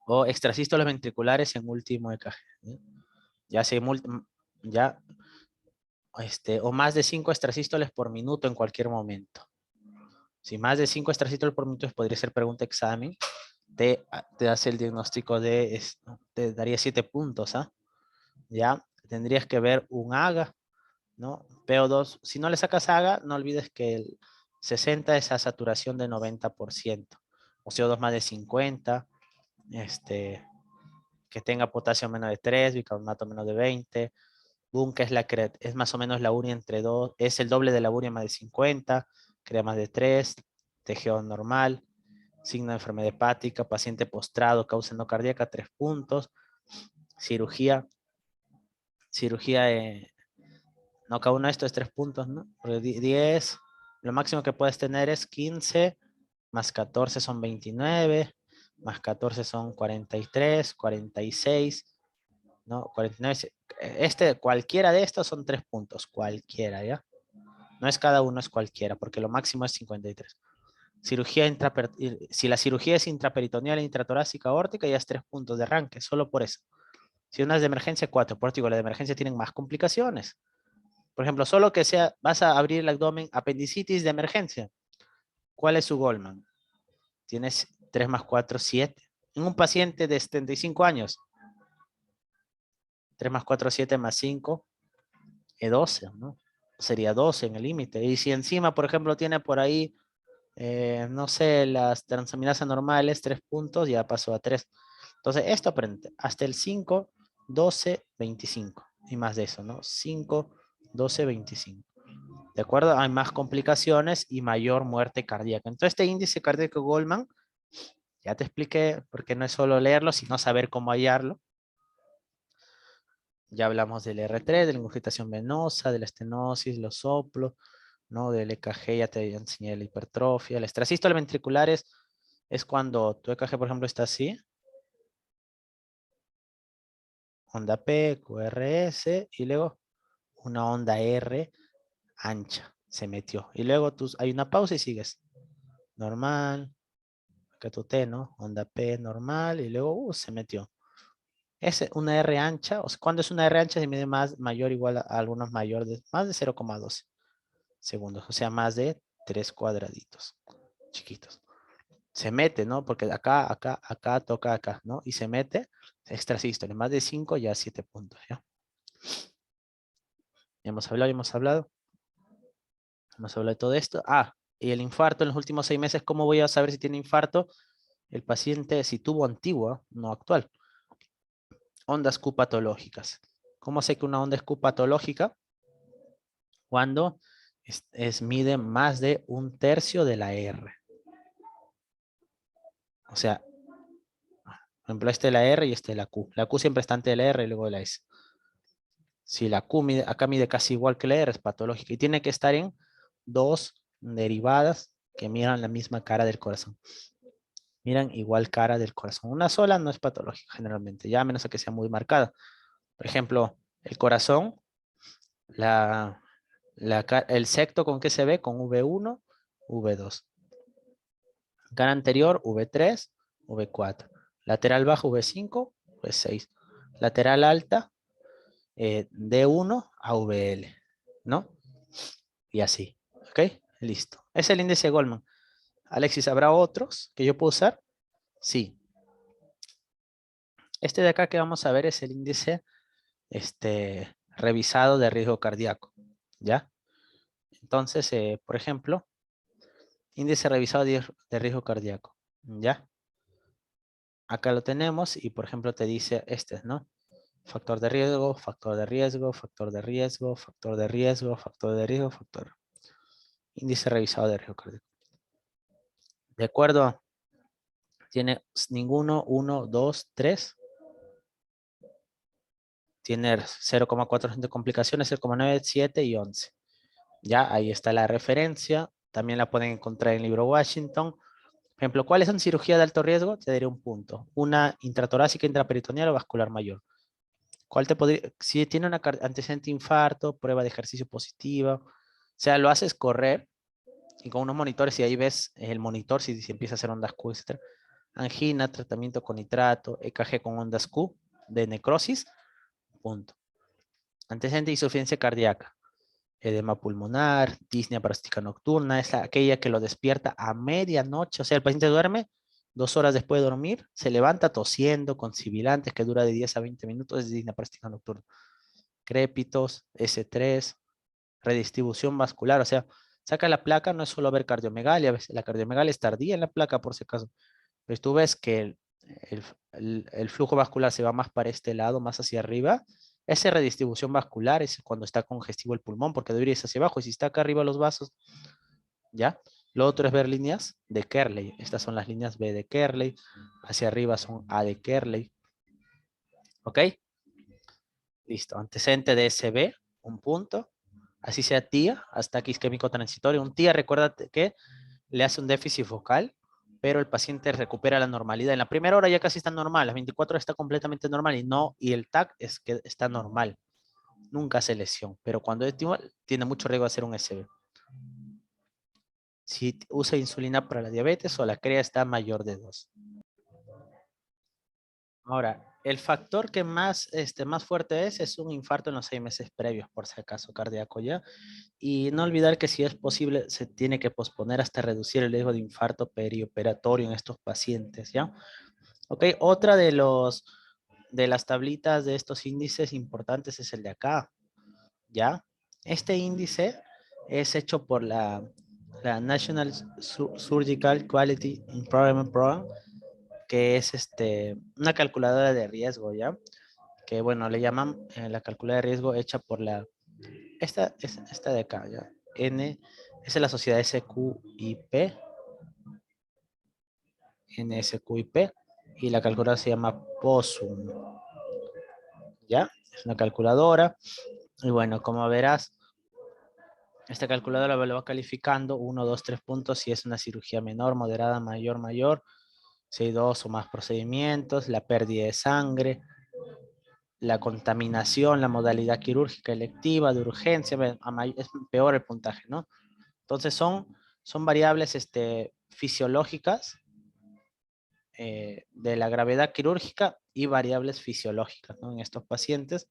o extrasístoles ventriculares en último EKG. ¿Sí? Ya se ya o más de 5 extrasístoles por minuto en cualquier momento. Si más de 5 extrasístoles por minuto podría ser pregunta examen, te hace el diagnóstico te daría 7 puntos, ¿ah? Ya tendrías que ver un AGA, ¿no? PO2, si no le sacas AGA, no olvides que el 60 es a saturación de 90%, o CO2 más de 50, que tenga potasio menos de 3, bicarbonato menos de 20, BUN, que es más o menos la urea entre 2, es el doble de la urea más de 50, crea más de 3, TGO normal, signo de enfermedad hepática, paciente postrado, causa no cardíaca, 3 puntos, cirugía, no, cada uno de estos es 3 puntos, ¿no? Porque 10, lo máximo que puedes tener es 15, más 14 son 29, más 14 son 43, 46, ¿no? 49, cualquiera de estos son 3 puntos, cualquiera, ¿ya? No es cada uno, es cualquiera, porque lo máximo es 53. Si la cirugía es intraperitoneal e intratorácica aórtica, ya es 3 puntos de arranque, solo por eso. Si una es de emergencia, 4. Por eso, las de emergencia tienen más complicaciones. Por ejemplo, solo que sea, vas a abrir el abdomen, apendicitis de emergencia. ¿Cuál es su Goldman? Tienes 3 más 4, 7. En un paciente de 75 años, 3 más 4, 7 más 5, es 12, ¿no? Sería 12 en el límite. Y si encima, por ejemplo, tiene por ahí, no sé, las transaminasas normales, 3 puntos, ya pasó a 3. Entonces, esto aprende hasta el 5, 12, 25. Y más de eso, ¿no? 5, 12, 25. ¿De acuerdo? Hay más complicaciones y mayor muerte cardíaca. Entonces, este índice cardíaco Goldman, ya te expliqué, porque no es solo leerlo, sino saber cómo hallarlo. Ya hablamos del R3, de la ingurgitación venosa, de la estenosis, los soplos, ¿no? Del EKG, ya te enseñé la hipertrofia. La extrasístole ventriculares es cuando tu EKG, por ejemplo, está así. Onda P, QRS, y luego una onda R ancha se metió. Y luego hay una pausa y sigues. Normal, acá tu T, ¿no? Onda P normal, y luego se metió. Es una R ancha, o sea, cuando es una R ancha se mide mayor o igual a algunos mayores, más de 0,12 segundos, o sea, más de 3 cuadraditos chiquitos. Se mete, ¿no? Porque acá toca acá, ¿no? Y se mete extrasístole, más de 5 ya 7 puntos, ¿ya? Ya hemos hablado, hemos hablado de todo esto. Ah, y el infarto en los últimos 6 meses, ¿cómo voy a saber si tiene infarto? El paciente, si tuvo antigua, no actual. Ondas Q patológicas. ¿Cómo sé que una onda es Q patológica? Cuando mide más de 1/3 de la R. O sea, por ejemplo, este es la R y este es la Q. La Q siempre está antes de la R y luego de la S. Si la Q acá mide casi igual que la R, es patológica. Y tiene que estar en 2 derivadas que miran la misma cara del corazón. Miran igual cara del corazón. Una sola no es patológica generalmente, ya a menos que sea muy marcada. Por ejemplo, el corazón, el secto con qué se ve, con V1, V2. Cara anterior, V3, V4. Lateral bajo, V5, V6. Lateral alta, D1 a VL, ¿no? Y así, ¿ok? Listo. Es el índice Goldman. Alexis, ¿habrá otros que yo puedo usar? Sí. Este de acá que vamos a ver es el índice revisado de riesgo cardíaco, ¿ya? Entonces, por ejemplo, índice revisado de riesgo cardíaco. ¿Ya? Acá lo tenemos y, por ejemplo, te dice ¿no? Factor de riesgo, factor de riesgo, factor de riesgo, factor de riesgo, factor de riesgo, factor. Índice revisado de riesgo cardíaco. ¿De acuerdo? Tiene ninguno, 1, 2, 3. Tiene 0,4 de complicaciones, 0,9, 7 y 11. Ya, ahí está la referencia. También la pueden encontrar en el libro Washington. Por ejemplo, ¿cuáles son cirugías de alto riesgo? Te daré un punto. Una intratorácica, intraperitoneal o vascular mayor. ¿Cuál te podría? Si tiene un antecedente de infarto, prueba de ejercicio positiva. O sea, lo haces correr y con unos monitores y ahí ves el monitor si empieza a hacer ondas Q, etc. Angina, tratamiento con nitrato, EKG con ondas Q de necrosis, punto. Antecedente de insuficiencia cardíaca, edema pulmonar, disnea parasitática nocturna, es aquella que lo despierta a medianoche, o sea, el paciente duerme, 2 horas después de dormir, se levanta tosiendo con sibilantes que dura de 10 a 20 minutos, es disnea parasitática nocturna. Crépitos, S3, redistribución vascular, o sea, saca la placa, no es solo ver cardiomegalia, la cardiomegalia es tardía en la placa por si acaso, pero tú ves que el flujo vascular se va más para este lado, más hacia arriba. Esa redistribución vascular es cuando está congestivo el pulmón, porque debería ir hacia abajo. Y si está acá arriba los vasos, ¿ya? Lo otro es ver líneas de Kerley. Estas son las líneas B de Kerley. Hacia arriba son A de Kerley. ¿Ok? Listo. Antecedente de SB, un punto. Así sea TIA, ataque isquémico transitorio. Un TIA, recuérdate que le hace un déficit focal, pero el paciente recupera la normalidad. En la primera hora ya casi está normal, las 24 horas está completamente normal y el TAC es que está normal. Nunca hace lesión, pero cuando es igual, tiene mucho riesgo de hacer un SB. Si usa insulina para la diabetes o la CREA está mayor de 2. Ahora, el factor que más fuerte es un infarto en los 6 meses previos, por si acaso cardíaco ya. Y no olvidar que si es posible, se tiene que posponer hasta reducir el riesgo de infarto perioperatorio en estos pacientes, ¿ya? Ok, otra de las tablitas de estos índices importantes es el de acá, ¿ya? Este índice es hecho por la National Surgical Quality Improvement Program, que es una calculadora de riesgo, ¿ya? Que bueno, le llaman la calculadora de riesgo hecha por esta de acá, ¿ya? Es la sociedad SQIP, NSQIP, y la calculadora se llama POSUM, ¿ya? Es una calculadora, y bueno, como verás, esta calculadora lo va calificando 1, 2, 3 puntos si es una cirugía menor, moderada, mayor, mayor, si hay 2 o más procedimientos, la pérdida de sangre, la contaminación, la modalidad quirúrgica electiva, de urgencia, es peor el puntaje, ¿no? Entonces son variables fisiológicas de la gravedad quirúrgica y variables fisiológicas, ¿no? En estos pacientes.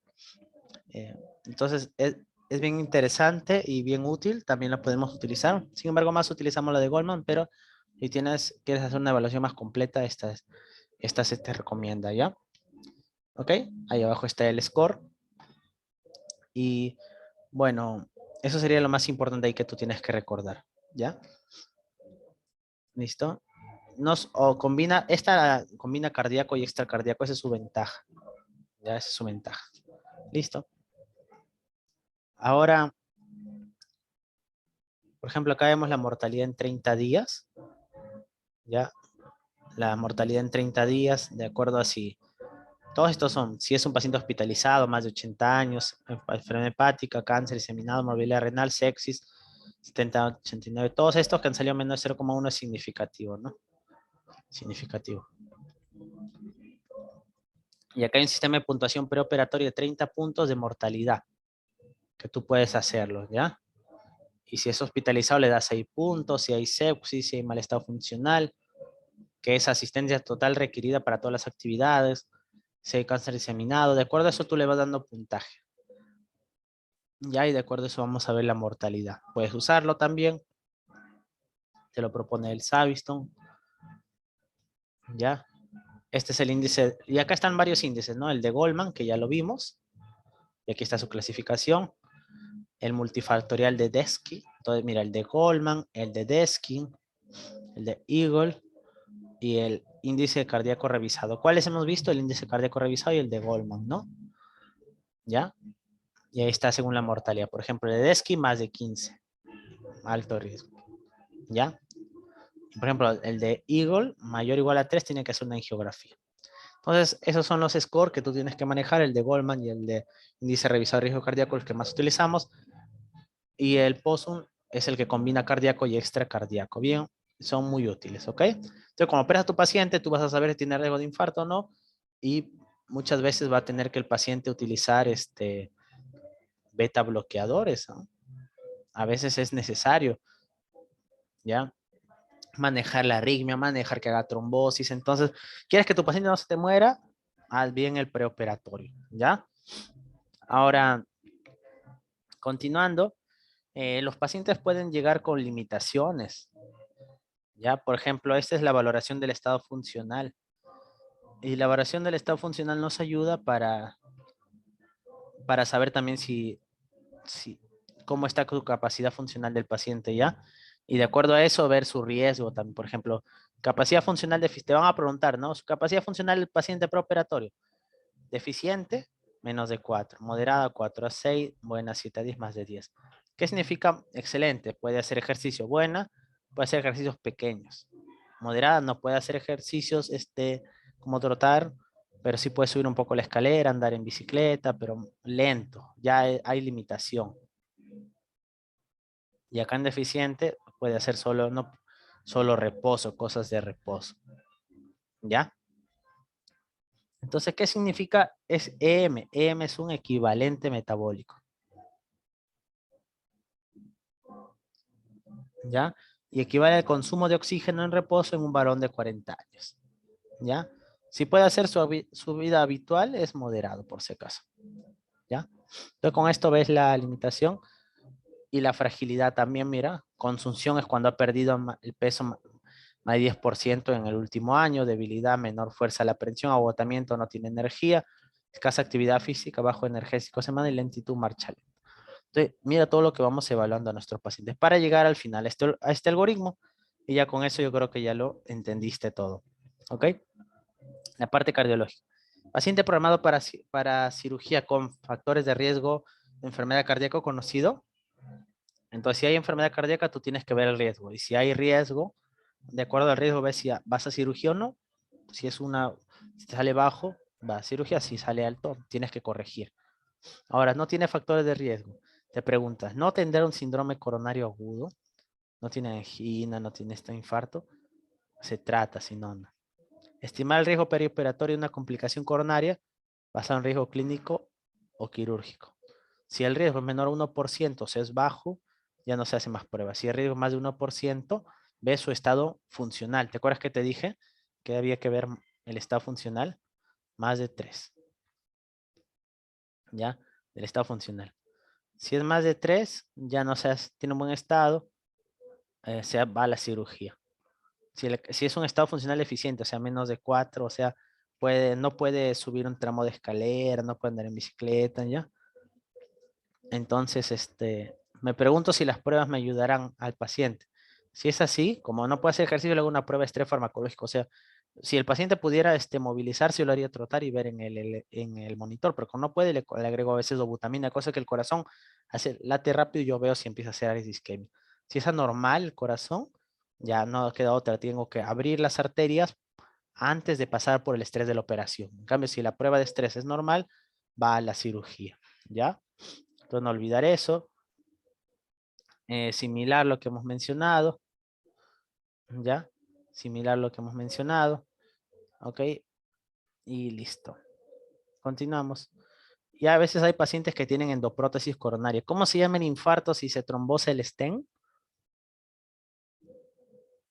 Entonces es bien interesante y bien útil, también la podemos utilizar. Sin embargo, más utilizamos la de Goldman, pero si quieres hacer una evaluación más completa, esta se te recomienda, ¿ya? ¿Ok? Ahí abajo está el score. Y bueno, eso sería lo más importante ahí que tú tienes que recordar, ¿ya? ¿Listo? Esta combina cardíaco y extracardíaco, esa es su ventaja. Ya, esa es su ventaja. ¿Listo? Ahora, por ejemplo, acá vemos la mortalidad en 30 días. ¿Ya? La mortalidad en 30 días, de acuerdo a todos estos son, si es un paciente hospitalizado, más de 80 años, enfermedad hepática, cáncer, diseminado, morbilidad renal, sepsis, 70, 89, todos estos que han salido menos de 0,1 es significativo, ¿no? Significativo. Y acá hay un sistema de puntuación preoperatoria de 30 puntos de mortalidad, que tú puedes hacerlo, ¿ya? Y si es hospitalizado le das 6 puntos, si hay sepsis, si hay mal estado funcional, que es asistencia total requerida para todas las actividades, si hay cáncer diseminado, de acuerdo a eso tú le vas dando puntaje. Ya, y de acuerdo a eso vamos a ver la mortalidad. Puedes usarlo también, te lo propone el Savistone, ya. Este es el índice, y acá están varios índices, ¿no? El de Goldman, que ya lo vimos, y aquí está su clasificación. el multifactorial de Desky. Entonces, mira, el de Goldman, el de Desky, el de Eagle y el índice cardíaco revisado. ¿Cuáles hemos visto? El índice cardíaco revisado y el de Goldman, ¿no? ¿Ya? Y ahí está según la mortalidad. Por ejemplo, el de Desky más de 15. Alto riesgo. ¿Ya? Por ejemplo, el de Eagle mayor o igual a 3 tiene que hacer una angiografía. Entonces, esos son los scores que tú tienes que manejar, el de Goldman y el de índice revisado de riesgo cardíaco, el que más utilizamos. Y el POSUM es el que combina cardíaco y extracardíaco. Bien, son muy útiles, ¿ok? Entonces, cuando operas a tu paciente, tú vas a saber si tiene riesgo de infarto o no. Y muchas veces va a tener que el paciente utilizar beta bloqueadores, ¿no? A veces es necesario, ¿ya? Manejar la arritmia, manejar que haga trombosis. Entonces, ¿quieres que tu paciente no se te muera? Haz bien el preoperatorio, ¿ya? Ahora, continuando, los pacientes pueden llegar con limitaciones, ¿ya? Por ejemplo, esta es la valoración del estado funcional. Y la valoración del estado funcional nos ayuda para saber también cómo está su capacidad funcional del paciente, ¿ya? Y de acuerdo a eso, ver su riesgo también. Por ejemplo, capacidad funcional te van a preguntar, ¿no? Su capacidad funcional del paciente preoperatorio. Deficiente, menos de 4. Moderada, 4 a 6. Buena, 7 a 10, más de 10. ¿Qué significa excelente? Puede hacer ejercicio buena, puede hacer ejercicios pequeños. Moderada, no puede hacer ejercicios como trotar, pero sí puede subir un poco la escalera, andar en bicicleta, pero lento. Ya hay limitación. Y acá en deficiente puede hacer solo reposo, cosas de reposo. ¿Ya? Entonces, ¿qué significa? Es EM. EM es un equivalente metabólico. ¿Ya? Y equivale al consumo de oxígeno en reposo en un varón de 40 años. ¿Ya? Si puede hacer su vida habitual, es moderado, por si acaso. ¿Ya? Entonces, con esto ves la limitación y la fragilidad también, mira. Consunción es cuando ha perdido el peso más de 10% en el último año, debilidad, menor fuerza a la presión, agotamiento, no tiene energía, escasa actividad física, bajo energético semana y lentitud marcha lenta. Entonces, mira todo lo que vamos evaluando a nuestros pacientes para llegar al final a este algoritmo. Y ya con eso yo creo que ya lo entendiste todo. ¿Ok? La parte cardiológica. Paciente programado para cirugía con factores de riesgo de enfermedad cardíaca conocido. Entonces, si hay enfermedad cardíaca, tú tienes que ver el riesgo. Y si hay riesgo, de acuerdo al riesgo, ves si vas a cirugía o no. Si te sale bajo, va a cirugía. Si sale alto, tienes que corregir. Ahora, no tiene factores de riesgo. Te preguntas, ¿no tendrá un síndrome coronario agudo? ¿No tiene angina? ¿No tiene este infarto? Se trata, si no, no. Estimar el riesgo perioperatorio de una complicación coronaria basado en riesgo clínico o quirúrgico. Si el riesgo es menor a 1%, o sea, es bajo, ya no se hace más pruebas. Si el riesgo es más de 1%, ve su estado funcional. ¿Te acuerdas que te dije que había que ver el estado funcional? Más de 3. ¿Ya? Del estado funcional. Si es más de 3, ya no se tiene un buen estado, se va a la cirugía. Si es un estado funcional eficiente, o sea, menos de 4, o sea, no puede subir un tramo de escalera, no puede andar en bicicleta, ¿ya? Entonces, me pregunto si las pruebas me ayudarán al paciente. Si es así, como no puede hacer ejercicio, le hago una prueba de estrés farmacológico. O sea, si el paciente pudiera movilizarse, yo lo haría trotar y ver en el monitor, pero como no puede, le agrego a veces dobutamina, cosa que el corazón late rápido y yo veo si empieza a hacer áreas de isquemia. Si es anormal el corazón, ya no queda otra, tengo que abrir las arterias antes de pasar por el estrés de la operación. En cambio, si la prueba de estrés es normal, va a la cirugía, ¿ya? Entonces, no olvidar eso. Similar lo que hemos mencionado, ¿ya? Similar lo que hemos mencionado, ¿ok? Y listo. Continuamos. Y a veces hay pacientes que tienen endoprótesis coronaria. ¿Cómo se llama el infarto si se trombosa el stent?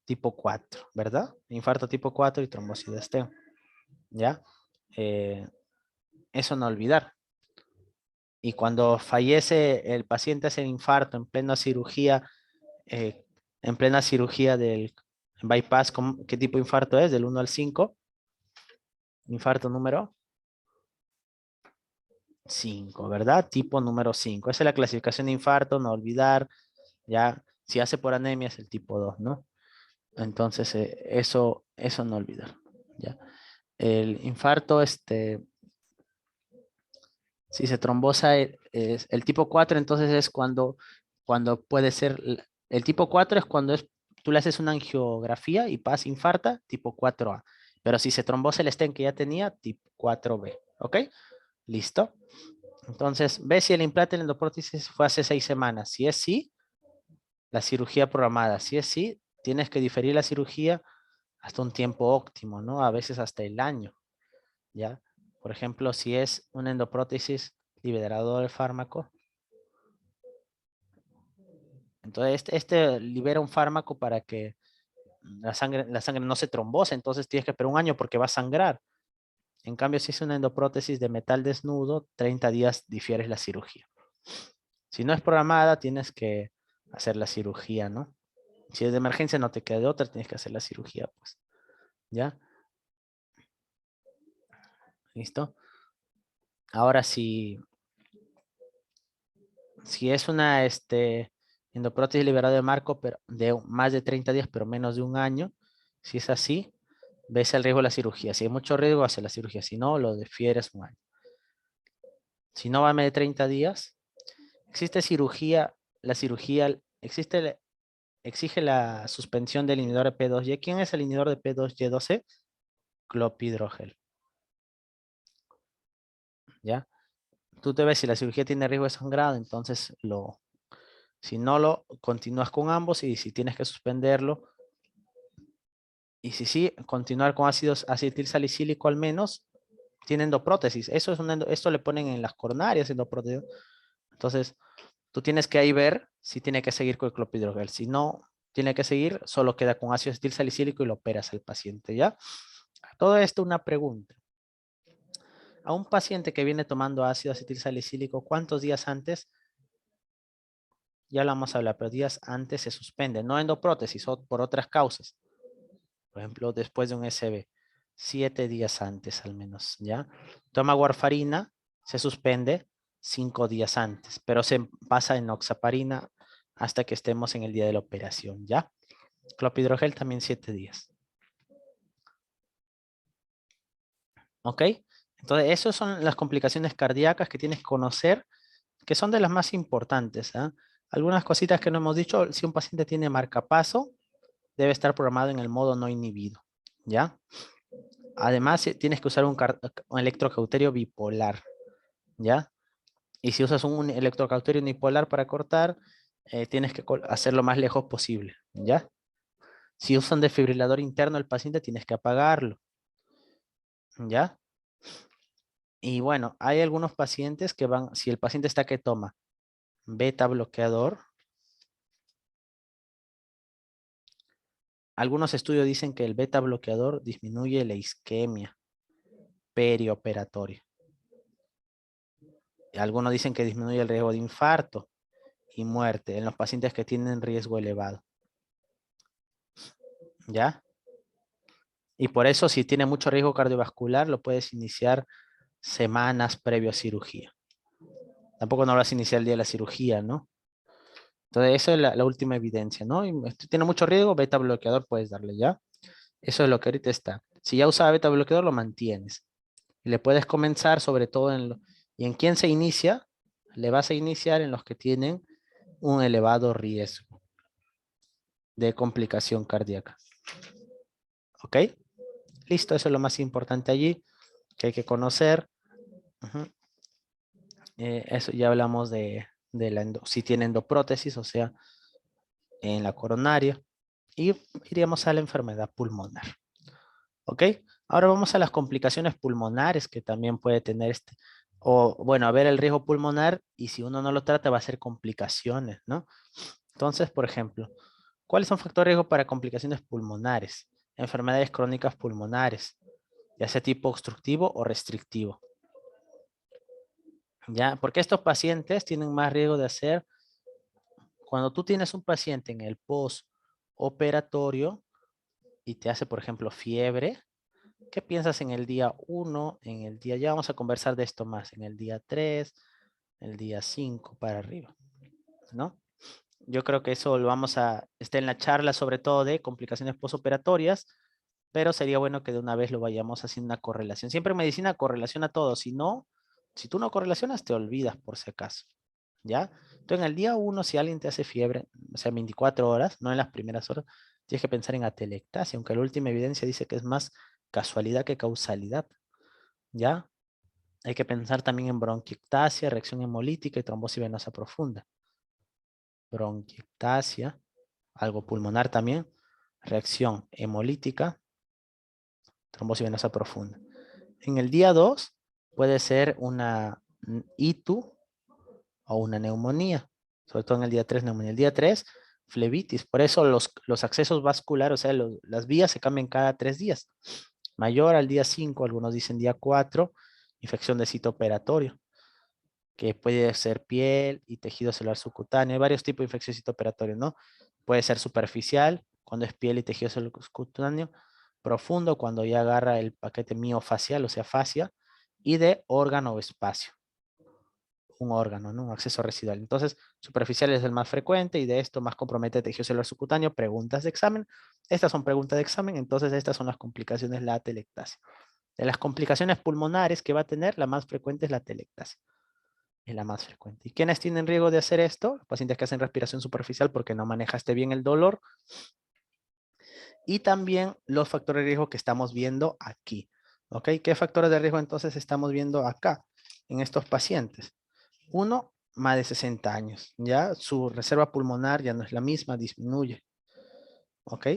Tipo 4, ¿verdad? Infarto tipo 4 y trombosis de stent, ¿ya? Eh, Eso no olvidar. Y cuando fallece el paciente hace infarto eh, en plena cirugía del bypass, ¿qué tipo de infarto es? Del 1 al 5. Infarto número 5, ¿verdad? Tipo número 5. Esa es la clasificación de infarto, no olvidar. Ya, si hace por anemia es el tipo 2, ¿no? Entonces, eso no olvidar. ¿Ya? El infarto, si se trombosa es el tipo 4, entonces es cuando puede ser, el tipo 4 es cuando tú le haces una angiografía y pasa infarta, tipo 4A. Pero si se trombosa el stent que ya tenía, tipo 4B. ¿Ok? Listo. Entonces, ve si el implante en la endoprótesis fue hace 6 semanas. Si es sí, la cirugía programada. Si es sí, tienes que diferir la cirugía hasta un tiempo óptimo, ¿no? A veces hasta el año, ¿ya? Por ejemplo, si es una endoprótesis liberador del fármaco, entonces este libera un fármaco para que la sangre no se trombose, entonces tienes que esperar un año porque va a sangrar. En cambio, si es una endoprótesis de metal desnudo, 30 días difieres la cirugía. Si no es programada, tienes que hacer la cirugía, ¿no? Si es de emergencia, no te queda de otra, tienes que hacer la cirugía, pues. ¿Ya? ¿Listo? Ahora, si es una endoprótesis liberada de marco pero de más de 30 días, pero menos de un año, si es así, ves el riesgo de la cirugía. Si hay mucho riesgo, hace la cirugía. Si no, lo difieres un año. Si no va a más de 30 días, existe cirugía, la cirugía, exige la suspensión del inhibidor de P2Y. ¿Quién es el inhibidor de P2Y12? Clopidogrel. ¿Ya? Tú te ves si la cirugía tiene riesgo de sangrado, entonces si no lo continúas con ambos y si tienes que suspenderlo, y si sí, continuar con ácidos acetil salicílico al menos, tiene endoprótesis. Eso es esto le ponen en las coronarias endoprótesis. Entonces, tú tienes que ahí ver si tiene que seguir con el clopidogrel. Si no tiene que seguir, solo queda con ácido acetil salicílico y lo operas al paciente, ¿ya? Todo esto una pregunta. A un paciente que viene tomando ácido acetil salicílico, ¿cuántos días antes? Ya lo vamos a hablar, pero días antes se suspende, no endoprótesis, o por otras causas. Por ejemplo, después de un SB, 7 días antes al menos, ¿ya? Toma warfarina, se suspende 5 días antes, pero se pasa en oxaparina hasta que estemos en el día de la operación, ¿ya? Clopidogrel también 7 días. ¿Ok? Entonces, esas son las complicaciones cardíacas que tienes que conocer, que son de las más importantes, ¿ah? Algunas cositas que no hemos dicho, si un paciente tiene marcapaso, debe estar programado en el modo no inhibido, ¿ya? Además, tienes que usar un electrocauterio bipolar, ¿ya? Y si usas un electrocauterio unipolar para cortar, tienes que hacerlo más lejos posible, ¿ya? Si usa un desfibrilador interno el paciente, tienes que apagarlo, ¿ya? Y bueno, hay algunos pacientes que van, si el paciente está que toma beta bloqueador, algunos estudios dicen que el beta bloqueador disminuye la isquemia perioperatoria. Algunos dicen que disminuye el riesgo de infarto y muerte en los pacientes que tienen riesgo elevado. ¿Ya? Y por eso, si tiene mucho riesgo cardiovascular, lo puedes iniciar semanas previo a cirugía. Tampoco no lo vas a iniciar el día de la cirugía, ¿no? Entonces, eso es la última evidencia, ¿no? Y tiene mucho riesgo, beta bloqueador puedes darle, ¿ya? Eso es lo que ahorita está. Si ya usaba beta bloqueador, lo mantienes. Y le puedes comenzar sobre todo ¿Y en quién se inicia? Le vas a iniciar en los que tienen un elevado riesgo de complicación cardíaca. ¿Ok? Listo, eso es lo más importante allí que hay que conocer. Ujú. Eso ya hablamos de si tiene endoprótesis, o sea, en la coronaria. Y iríamos a la enfermedad pulmonar. ¿Ok? Ahora vamos a las complicaciones pulmonares que también puede tener o bueno, a ver el riesgo pulmonar y si uno no lo trata va a ser complicaciones, ¿no? Entonces, por ejemplo, ¿cuáles son factores de riesgo para complicaciones pulmonares? Enfermedades crónicas pulmonares, ya sea tipo obstructivo o restrictivo. ¿Ya? Porque estos pacientes tienen más riesgo de hacer, cuando tú tienes un paciente en el postoperatorio y te hace, por ejemplo, fiebre, ¿Qué piensas en el día 1? En el día, ya vamos a conversar de esto más, en el día 3, el día 5 para arriba, ¿no? Yo creo que eso lo vamos a, está en la charla sobre todo de complicaciones postoperatorias, pero sería bueno que de una vez lo vayamos haciendo una correlación. Siempre en medicina correlaciona todo, si no, si tú no correlacionas te olvidas por si acaso, ¿ya? Entonces en el día 1 si alguien te hace fiebre, o sea, 24 horas, no en las primeras horas, tienes que pensar en atelectasia, aunque la última evidencia dice que es más casualidad que causalidad, ¿ya? Hay que pensar también en bronquiectasia, reacción hemolítica y trombosis venosa profunda. Bronquiectasia, algo pulmonar también, reacción hemolítica, trombosis venosa profunda. En el día 2 puede ser una ITU o una neumonía, sobre todo en el día 3 neumonía. El día 3 flebitis, por eso los accesos vasculares, o sea, las vías se cambian cada 3 días. Mayor al día 5, algunos dicen día 4, infección de sitio operatorio, que puede ser piel y tejido celular subcutáneo. Hay varios tipos de infección citooperatorios, ¿no? Puede ser superficial, cuando es piel y tejido celular subcutáneo, profundo, cuando ya agarra el paquete miofacial, o sea, fascia, y de órgano o espacio, un órgano, ¿no? Un acceso residual. Entonces, superficial es el más frecuente y de esto más compromete tejido celular subcutáneo, preguntas de examen. Estas son preguntas de examen, entonces estas son las complicaciones de la atelectasia. De las complicaciones pulmonares que va a tener, la más frecuente es la atelectasia. Es la más frecuente. ¿Y quiénes tienen riesgo de hacer esto? Los pacientes que hacen respiración superficial porque no manejaste bien el dolor. Y también los factores de riesgo que estamos viendo aquí. ¿Ok? ¿Qué factores de riesgo entonces estamos viendo acá en estos pacientes? Uno, más de 60 años. Ya su reserva pulmonar ya no es la misma, disminuye. ¿Ok?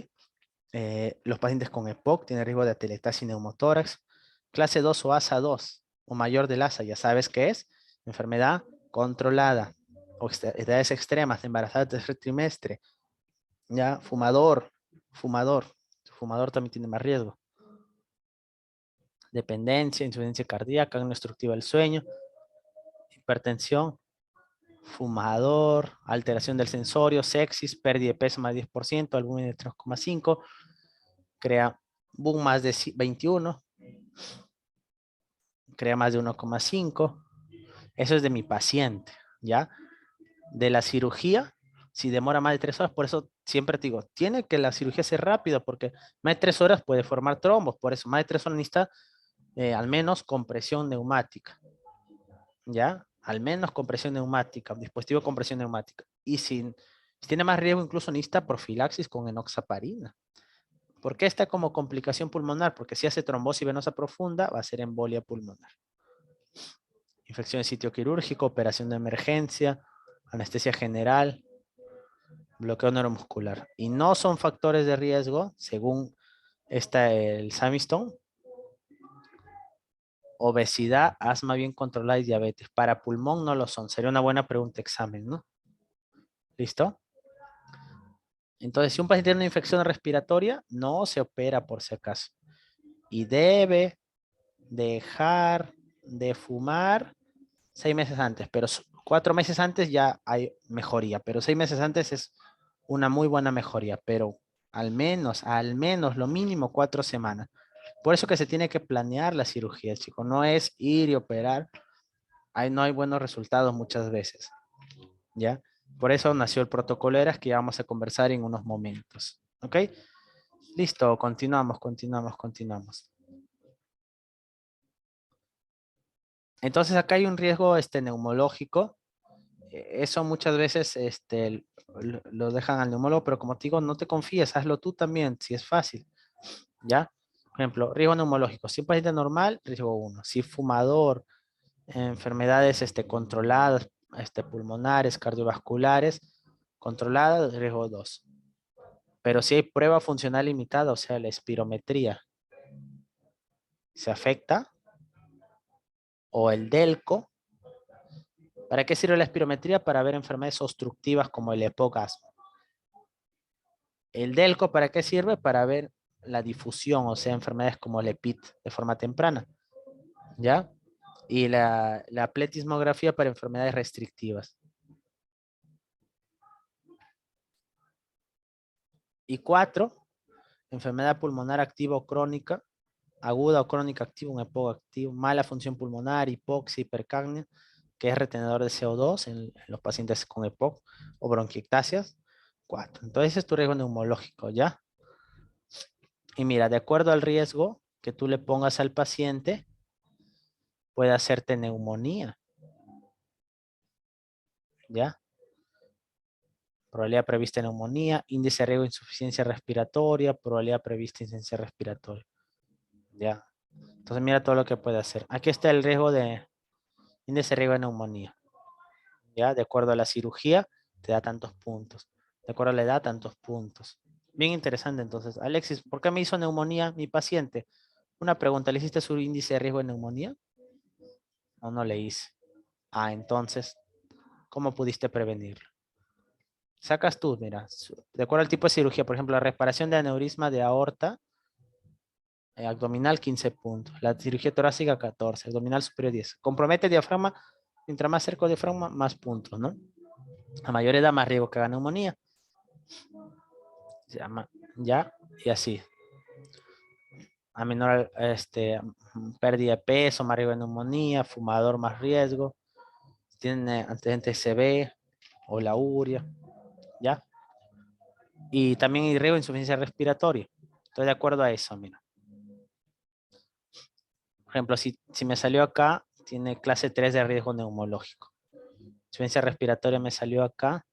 Los pacientes con EPOC tienen riesgo de atelectasia y neumotórax. Clase 2 o ASA 2 o mayor del ASA, ya sabes qué es. Enfermedad controlada o edades extremas, embarazada del tercer trimestre. Ya, fumador. Fumador también tiene más riesgo. Dependencia, insuficiencia cardíaca, no obstructiva del sueño, hipertensión, fumador, alteración del sensorio, sepsis, pérdida de peso más de 10%, albúmina de 3,5, crea boom más de 21, crea más de 1,5. Eso es de mi paciente, ¿ya? De la cirugía, si demora más de 3 horas, por eso siempre te digo, tiene que la cirugía ser rápida, porque más de 3 horas puede formar trombos, por eso más de 3 horas necesita al menos compresión neumática, ¿ya? Al menos compresión neumática, dispositivo de compresión neumática. Y si tiene más riesgo, incluso necesita profilaxis con enoxaparina. ¿Por qué está como complicación pulmonar? Porque si hace trombosis venosa profunda, va a ser embolia pulmonar. Infección de sitio quirúrgico, operación de emergencia, anestesia general, bloqueo neuromuscular. Y no son factores de riesgo, según el Samistone, obesidad, asma bien controlada y diabetes. Para pulmón no lo son. Sería una buena pregunta de examen, ¿no? ¿Listo? Entonces, si un paciente tiene una infección respiratoria, no se opera por si acaso. Y debe dejar de fumar 6 meses antes, pero 4 meses antes ya hay mejoría, pero 6 meses antes es una muy buena mejoría, pero al menos, lo mínimo 4 semanas. Por eso que se tiene que planear la cirugía, chicos, no es ir y operar, ahí no hay buenos resultados muchas veces, ¿ya? Por eso nació el protocolo ERAS que ya vamos a conversar en unos momentos, ¿ok? Listo, continuamos. Entonces acá hay un riesgo neumológico. Eso muchas veces lo dejan al neumólogo, pero como te digo, no te confíes, hazlo tú también, si es fácil, ¿ya? Por ejemplo, riesgo neumológico. Si un paciente normal, riesgo 1. Si fumador, enfermedades controladas, pulmonares, cardiovasculares, controladas, riesgo 2. Pero si hay prueba funcional limitada, o sea, la espirometría, se afecta, o el DELCO. ¿Para qué sirve la espirometría? Para ver enfermedades obstructivas como el EPOC asma. El DELCO, ¿para qué sirve? Para ver la difusión, o sea, enfermedades como el EPIT de forma temprana, ¿ya? Y la pletismografía para enfermedades restrictivas. Y 4, enfermedad pulmonar activa o crónica aguda o crónica activa, un EPOC activo, mala función pulmonar, hipoxia, hipercapnia, que es retenedor de CO2 en los pacientes con EPOC o bronquiectasias. 4. Entonces ese es tu riesgo neumológico, ¿ya? Y mira, de acuerdo al riesgo que tú le pongas al paciente, puede hacerte neumonía, ¿ya? Probabilidad prevista de neumonía, índice de riesgo de insuficiencia respiratoria, probabilidad prevista de insuficiencia respiratoria, ¿ya? Entonces mira todo lo que puede hacer. Aquí está el riesgo de índice de riesgo de neumonía, ¿ya? De acuerdo a la cirugía, te da tantos puntos. De acuerdo a la edad, tantos puntos. Bien interesante entonces. Alexis, ¿por qué me hizo neumonía mi paciente? Una pregunta, ¿le hiciste su índice de riesgo de neumonía? ¿O no le hice? Ah, entonces, ¿cómo pudiste prevenirlo? Sacas tú, mira, de acuerdo al tipo de cirugía, por ejemplo, la reparación de aneurisma de aorta abdominal 15 puntos, la cirugía torácica 14, abdominal superior 10. Compromete el diafragma, mientras más cerca del diafragma, más puntos, ¿no? A mayor edad, más riesgo que haga neumonía. Se llama, ya, y así. A menor pérdida de peso, más riesgo de neumonía, fumador, más riesgo, tiene antecedentes CB o la urea, ¿ya? Y también hay riesgo de insuficiencia respiratoria. Estoy de acuerdo a eso, mira. Por ejemplo, si me salió acá, tiene clase 3 de riesgo neumológico. Insuficiencia respiratoria me salió acá,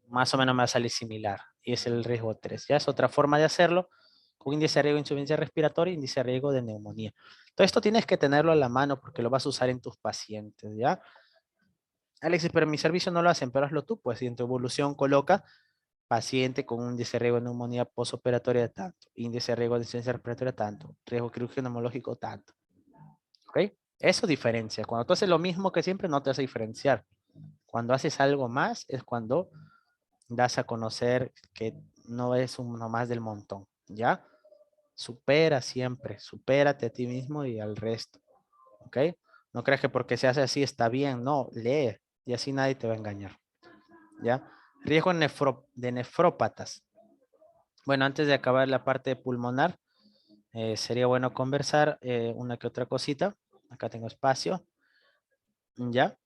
más o menos me va a salir similar. Y es el riesgo 3. Ya es otra forma de hacerlo. Con índice de riesgo de insuficiencia respiratoria, índice de riesgo de neumonía. Todo esto tienes que tenerlo a la mano porque lo vas a usar en tus pacientes, ¿ya? Alexis, pero en mi servicio no lo hacen, pero hazlo tú, pues, y en tu evolución coloca paciente con un índice de riesgo de neumonía postoperatoria de tanto, índice de riesgo de insuficiencia respiratoria tanto, riesgo quirúrgico neumológico tanto. ¿Ok? Eso diferencia. Cuando tú haces lo mismo que siempre, no te vas a diferenciar. Cuando haces algo más, es cuando das a conocer que no es uno más del montón, ¿ya? Supera siempre, supérate a ti mismo y al resto, ¿ok? No creas que porque se hace así está bien, no, lee y así nadie te va a engañar, ¿ya? Riesgo de nefrópatas. Bueno, antes de acabar la parte pulmonar, sería bueno conversar una que otra cosita. Acá tengo espacio, ¿ya?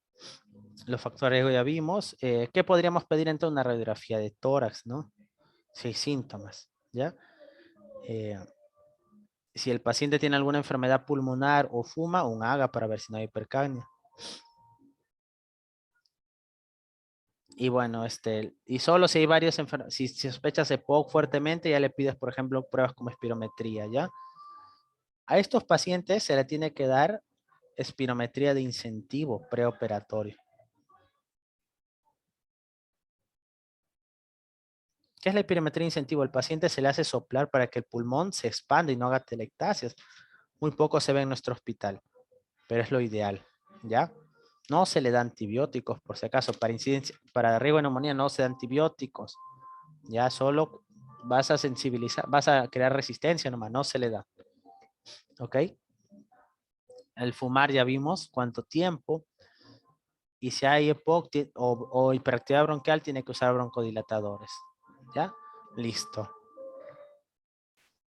Los factores de riesgo ya vimos. ¿Qué podríamos pedir entonces? Una radiografía de tórax, ¿no? Si hay síntomas, ¿ya? Eh, si el paciente tiene alguna enfermedad pulmonar o fuma, un AGA para ver si no hay hipercapnia. Y bueno, y solo si hay varios si sospechas EPOC fuertemente, ya le pides, por ejemplo, pruebas como espirometría, ¿ya? A estos pacientes se le tiene que dar espirometría de incentivo preoperatorio. ¿Qué es la espirometría de incentivo? El paciente se le hace soplar para que el pulmón se expanda y no haga telectasias. Muy poco se ve en nuestro hospital, pero es lo ideal, ¿ya? No se le da antibióticos, por si acaso, para riesgo de neumonía no se da antibióticos, ya solo vas a sensibilizar, vas a crear resistencia nomás, no se le da, ¿ok? El fumar ya vimos cuánto tiempo, y si hay EPOC o hiperactividad bronquial, tiene que usar broncodilatadores, ¿ya? Listo.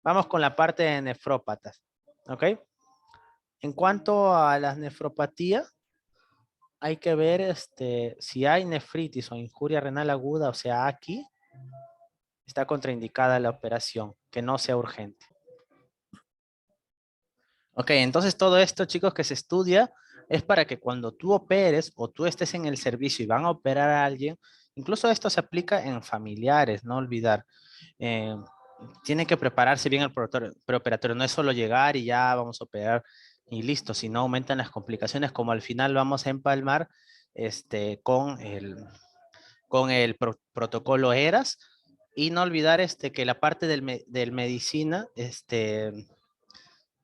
Vamos con la parte de nefrópatas, ¿ok? En cuanto a las nefropatías, hay que ver si hay nefritis o injuria renal aguda, o sea, aquí está contraindicada la operación, que no sea urgente. Ok, entonces todo esto, chicos, que se estudia es para que cuando tú operes o tú estés en el servicio y van a operar a alguien, incluso esto se aplica en familiares, no olvidar. Eh, Tiene que prepararse bien el preoperatorio, no es solo llegar y ya vamos a operar y listo, si no aumentan las complicaciones, como al final vamos a empalmar con el protocolo ERAS, y no olvidar que la parte del medicina,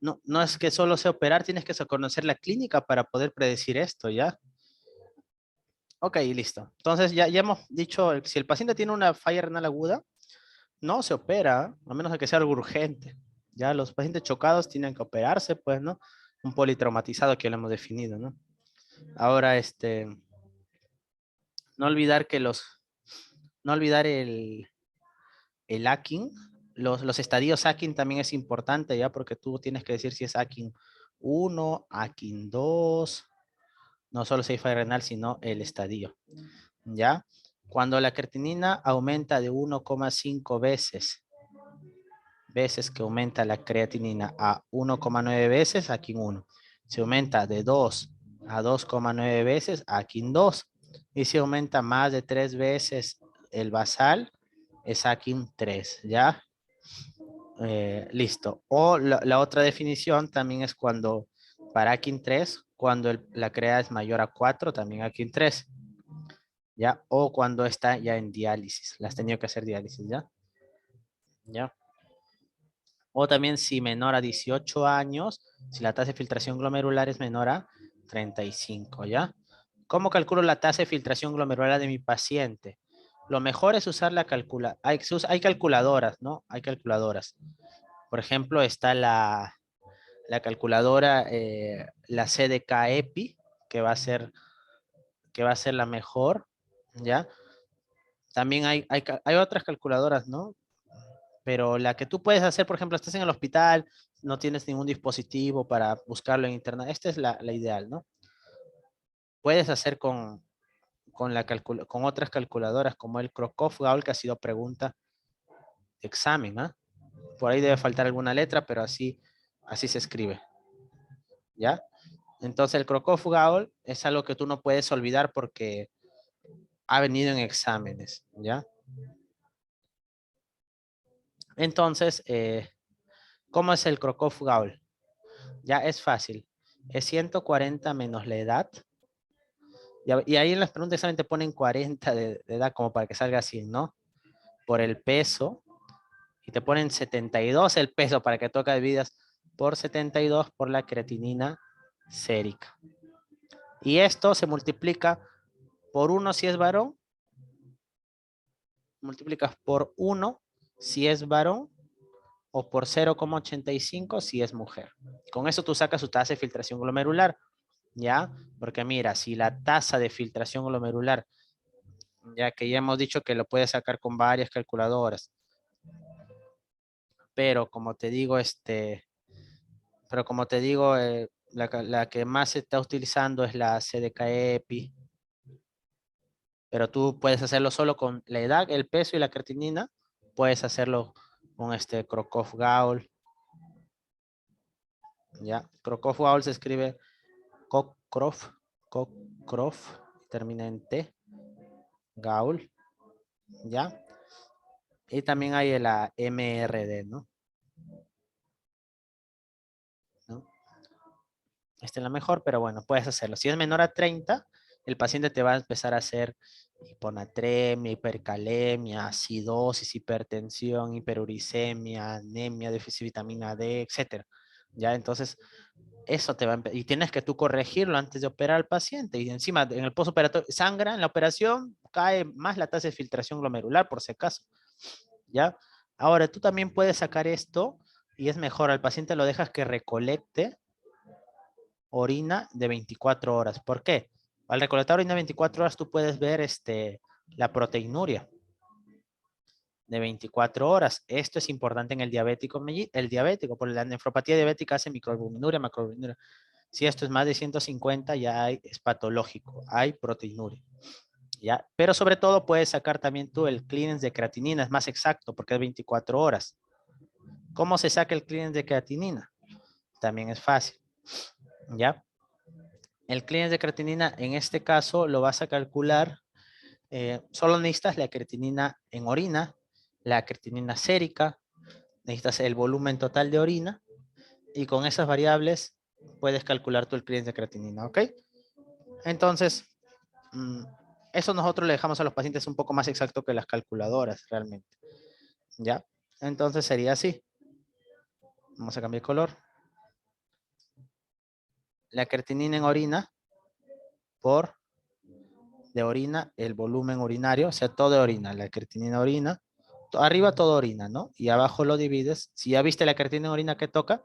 no es que solo sea operar, tienes que conocer la clínica para poder predecir esto, ¿ya? Ok, listo. Entonces ya hemos dicho, si el paciente tiene una falla renal aguda, no se opera, a menos de que sea algo urgente. Ya los pacientes chocados tienen que operarse, pues, ¿no? Un politraumatizado que ya lo hemos definido, ¿no? Ahora, no olvidar que no olvidar el hacking. los estadios Akin también es importante, ¿ya? Porque tú tienes que decir si es Akin 1, Akin 2, no solo cefalea renal, sino el estadio, ¿ya? Cuando la creatinina aumenta de 1,5 veces que aumenta la creatinina a 1,9 veces, Akin 1. Se aumenta de 2 a 2,9 veces, Akin 2. Y si aumenta más de 3 veces el basal, es Akin 3, ¿ya? Listo. O la otra definición también es cuando, para Akin 3, cuando la CREA es mayor a 4, también Akin 3, ¿ya? O cuando está ya en diálisis, le has tenido que hacer diálisis, ¿ya? ¿Ya? O también si menor a 18 años, si la tasa de filtración glomerular es menor a 35, ¿ya? ¿Cómo calculo la tasa de filtración glomerular de mi paciente? Lo mejor es usar la calculadora. Hay calculadoras, ¿no? Hay calculadoras. Por ejemplo, está la calculadora, la CDK-EPI, que va a ser la mejor, ¿ya? También hay otras calculadoras, ¿no? Pero la que tú puedes hacer, por ejemplo, estás en el hospital, no tienes ningún dispositivo para buscarlo en internet, esta es la ideal, ¿no? Puedes hacer con otras calculadoras como el Crocov-Gaul, que ha sido pregunta de examen, ¿ah? Por ahí debe faltar alguna letra, pero así se escribe, ¿ya? Entonces el Crocov-Gaul es algo que tú no puedes olvidar porque ha venido en exámenes, ¿ya? Entonces, ¿cómo es el Crocov-Gaul? Ya es fácil. Es 140 menos la edad. Y ahí en las preguntas examen te ponen 40 de edad como para que salga así, ¿no? Por el peso. Y te ponen 72 el peso para que toca dividas por 72 por la creatinina sérica. Y esto se multiplica por 1 si es varón. Multiplicas por 1 si es varón o por 0,85 si es mujer. Con eso tú sacas su tasa de filtración glomerular, ¿ya? Porque mira, si la tasa de filtración glomerular, ya que ya hemos dicho que lo puedes sacar con varias calculadoras, pero como te digo, la que más se está utilizando es la CDK-EPI, pero tú puedes hacerlo solo con la edad, el peso y la creatinina, puedes hacerlo con Crocov-Gaul, ¿ya? Crocov-Gaul se escribe Cockcroft, termina en T, Gaul, ¿ya? Y también hay la MRD, ¿no? ¿No? Esta es la mejor, pero bueno, puedes hacerlo. Si es menor a 30, el paciente te va a empezar a hacer hiponatremia, hipercalemia, acidosis, hipertensión, hiperuricemia, anemia, déficit de vitamina D, etcétera. ¿Ya? Entonces, eso te va a y tienes que tú corregirlo antes de operar al paciente. Y encima, en el postoperatorio, sangra en la operación, cae más la tasa de filtración glomerular, por si acaso. ¿Ya? Ahora, tú también puedes sacar esto y es mejor, al paciente lo dejas que recolecte orina de 24 horas. ¿Por qué? Al recolectar orina de 24 horas tú puedes ver la proteinuria de 24 horas. Esto es importante en el diabético, porque la nefropatía diabética hace microalbuminuria, macroalbuminuria. Si esto es más de 150, ya es patológico, hay proteinuria. ¿Ya? Pero sobre todo puedes sacar también tú el clearance de creatinina, es más exacto porque es 24 horas. ¿Cómo se saca el clearance de creatinina? También es fácil, ¿ya? El clearance de creatinina en este caso lo vas a calcular, solo necesitas la creatinina en orina, la creatinina sérica, necesitas el volumen total de orina y con esas variables puedes calcular tú el clearance de creatinina, ¿ok? Entonces, eso nosotros le dejamos a los pacientes un poco más exacto que las calculadoras realmente, ¿ya? Entonces sería así. Vamos a cambiar de color. La creatinina en orina por de orina, el volumen urinario, o sea, todo de orina, la creatinina orina, arriba todo orina, ¿no? Y abajo lo divides. Si ya viste la creatinina en orina que toca,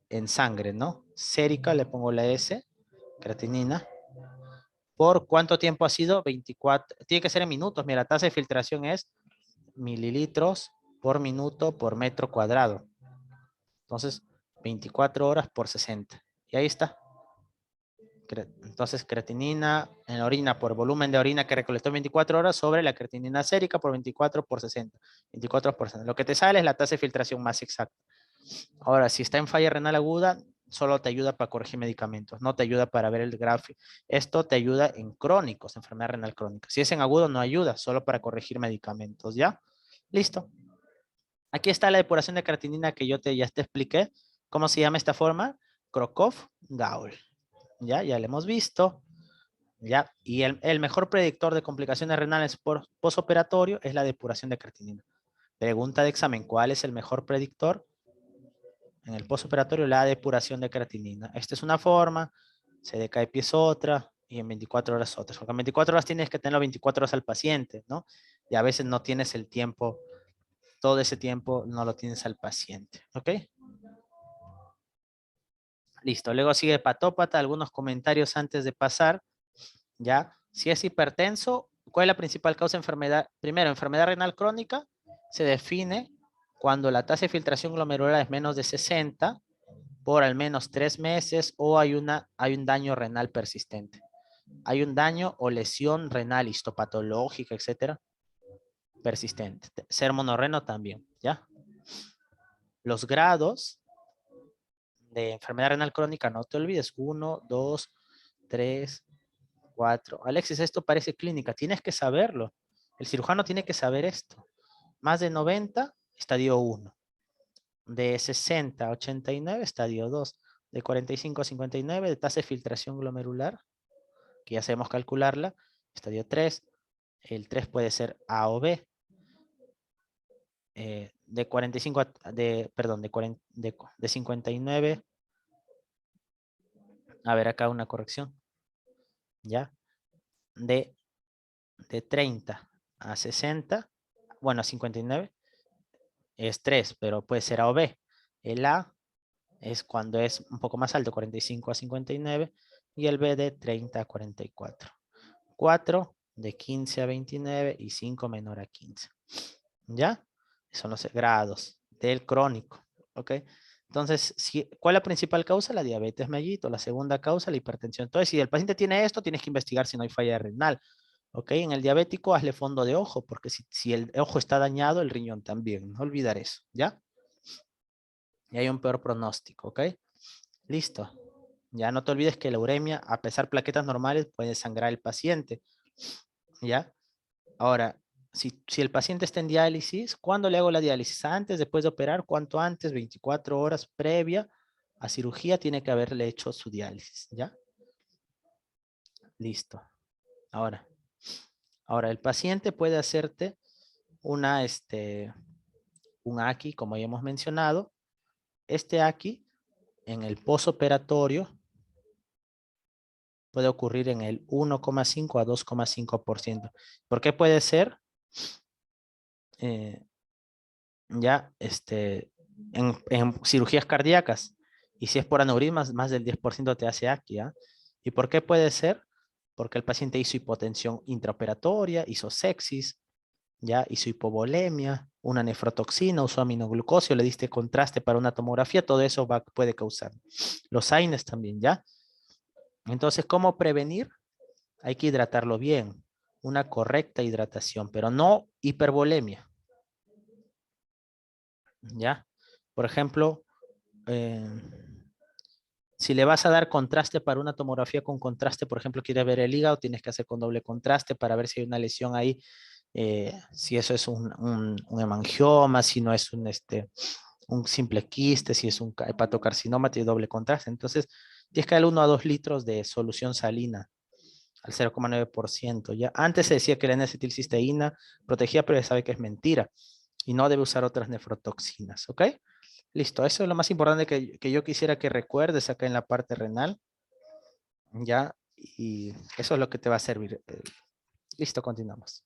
en sangre, ¿no? Sérica, le pongo la S, creatinina. ¿Por cuánto tiempo ha sido? 24, tiene que ser en minutos. Mira, la tasa de filtración es mililitros por minuto por metro cuadrado. Entonces, 24 horas por 60. Y ahí está. Entonces, creatinina en la orina por volumen de orina que recolectó en 24 horas sobre la creatinina sérica por 24 por 60. 24 por 60. Lo que te sale es la tasa de filtración más exacta. Ahora, si está en falla renal aguda, solo te ayuda para corregir medicamentos, no te ayuda para ver el gráfico. Esto te ayuda en crónicos, enfermedad renal crónica. Si es en agudo, no ayuda, solo para corregir medicamentos, ¿ya? Listo. Aquí está la depuración de creatinina que ya te expliqué. ¿Cómo se llama esta forma? Crocov-Gaul. Ya lo hemos visto. ¿Ya? Y el mejor predictor de complicaciones renales por posoperatorio es la depuración de creatinina. Pregunta de examen, ¿cuál es el mejor predictor? En el postoperatorio, la depuración de creatinina. Esta es una forma, se decae es otra, y en 24 horas otra. Porque en 24 horas tienes que tenerlo 24 horas al paciente, ¿no? Y a veces no tienes el tiempo, todo ese tiempo no lo tienes al paciente, ¿ok? Listo, luego sigue hepatópata, algunos comentarios antes de pasar, ¿ya? Si es hipertenso, ¿cuál es la principal causa de enfermedad? Primero, enfermedad renal crónica se define cuando la tasa de filtración glomerular es menos de 60 por al menos 3 meses o hay un daño renal persistente. Hay un daño o lesión renal histopatológica, etcétera, persistente. Ser monorreno también, ¿ya? Los grados de enfermedad renal crónica, no te olvides, 1, 2, 3, 4. Alexis, esto parece clínica, tienes que saberlo. El cirujano tiene que saber esto. Más de 90, estadio 1. De 60 a 89, estadio 2. De 45 a 59, de tasa de filtración glomerular, que ya sabemos calcularla, estadio 3. El 3 puede ser A o B. De 45 perdón, de 59. A ver, acá una corrección. ¿Ya? De 30 a 60, bueno, a 59 es 3, pero puede ser A o B. El A es cuando es un poco más alto, 45 a 59, y el B de 30 a 44. 4 de 15 a 29 y 5 menor a 15. ¿Ya? Son los grados del crónico. ¿Ok? Entonces, ¿cuál es la principal causa? La diabetes mellito. La segunda causa, la hipertensión. Entonces, si el paciente tiene esto, tienes que investigar si no hay falla renal. ¿Ok? En el diabético, hazle fondo de ojo, porque si el ojo está dañado, el riñón también. No olvidar eso. ¿Ya? Y hay un peor pronóstico. ¿Ok? Listo. Ya no te olvides que la uremia, a pesar de plaquetas normales, puede sangrar el paciente. ¿Ya? Ahora, si el paciente está en diálisis, ¿cuándo le hago la diálisis? ¿Antes, después de operar? ¿Cuánto antes? 24 horas previa a cirugía tiene que haberle hecho su diálisis, ¿ya? Listo. Ahora el paciente puede hacerte un AKI, como ya hemos mencionado. Este AKI, en el posoperatorio, puede ocurrir en el 1,5 a 2,5%. ¿Por qué puede ser? Ya, en cirugías cardíacas. Y si es por aneurismas, más del 10% te hace AKI, ¿ya? ¿Y por qué puede ser? Porque el paciente hizo hipotensión intraoperatoria, hizo sepsis, ya, hizo hipovolemia, una nefrotoxina, usó aminoglucosio, le diste contraste para una tomografía, todo eso puede causar. Los AINES también, ¿ya? Entonces, ¿cómo prevenir? Hay que hidratarlo bien, una correcta hidratación, pero no hipervolemia, ¿ya? Por ejemplo, eh, si le vas a dar contraste para una tomografía con contraste, por ejemplo, quieres ver el hígado, tienes que hacer con doble contraste para ver si hay una lesión ahí, si eso es un hemangioma, si no es un simple quiste, si es un hepatocarcinoma, tiene doble contraste. Entonces, tienes que darle 1 a 2 litros de solución salina al 0,9%. Ya antes se decía que la N-acetilcisteína protegía, pero ya sabe que es mentira y no debe usar otras nefrotoxinas, ¿ok? Listo, eso es lo más importante que yo quisiera que recuerdes acá en la parte renal, ¿ya? Y eso es lo que te va a servir. Listo, continuamos.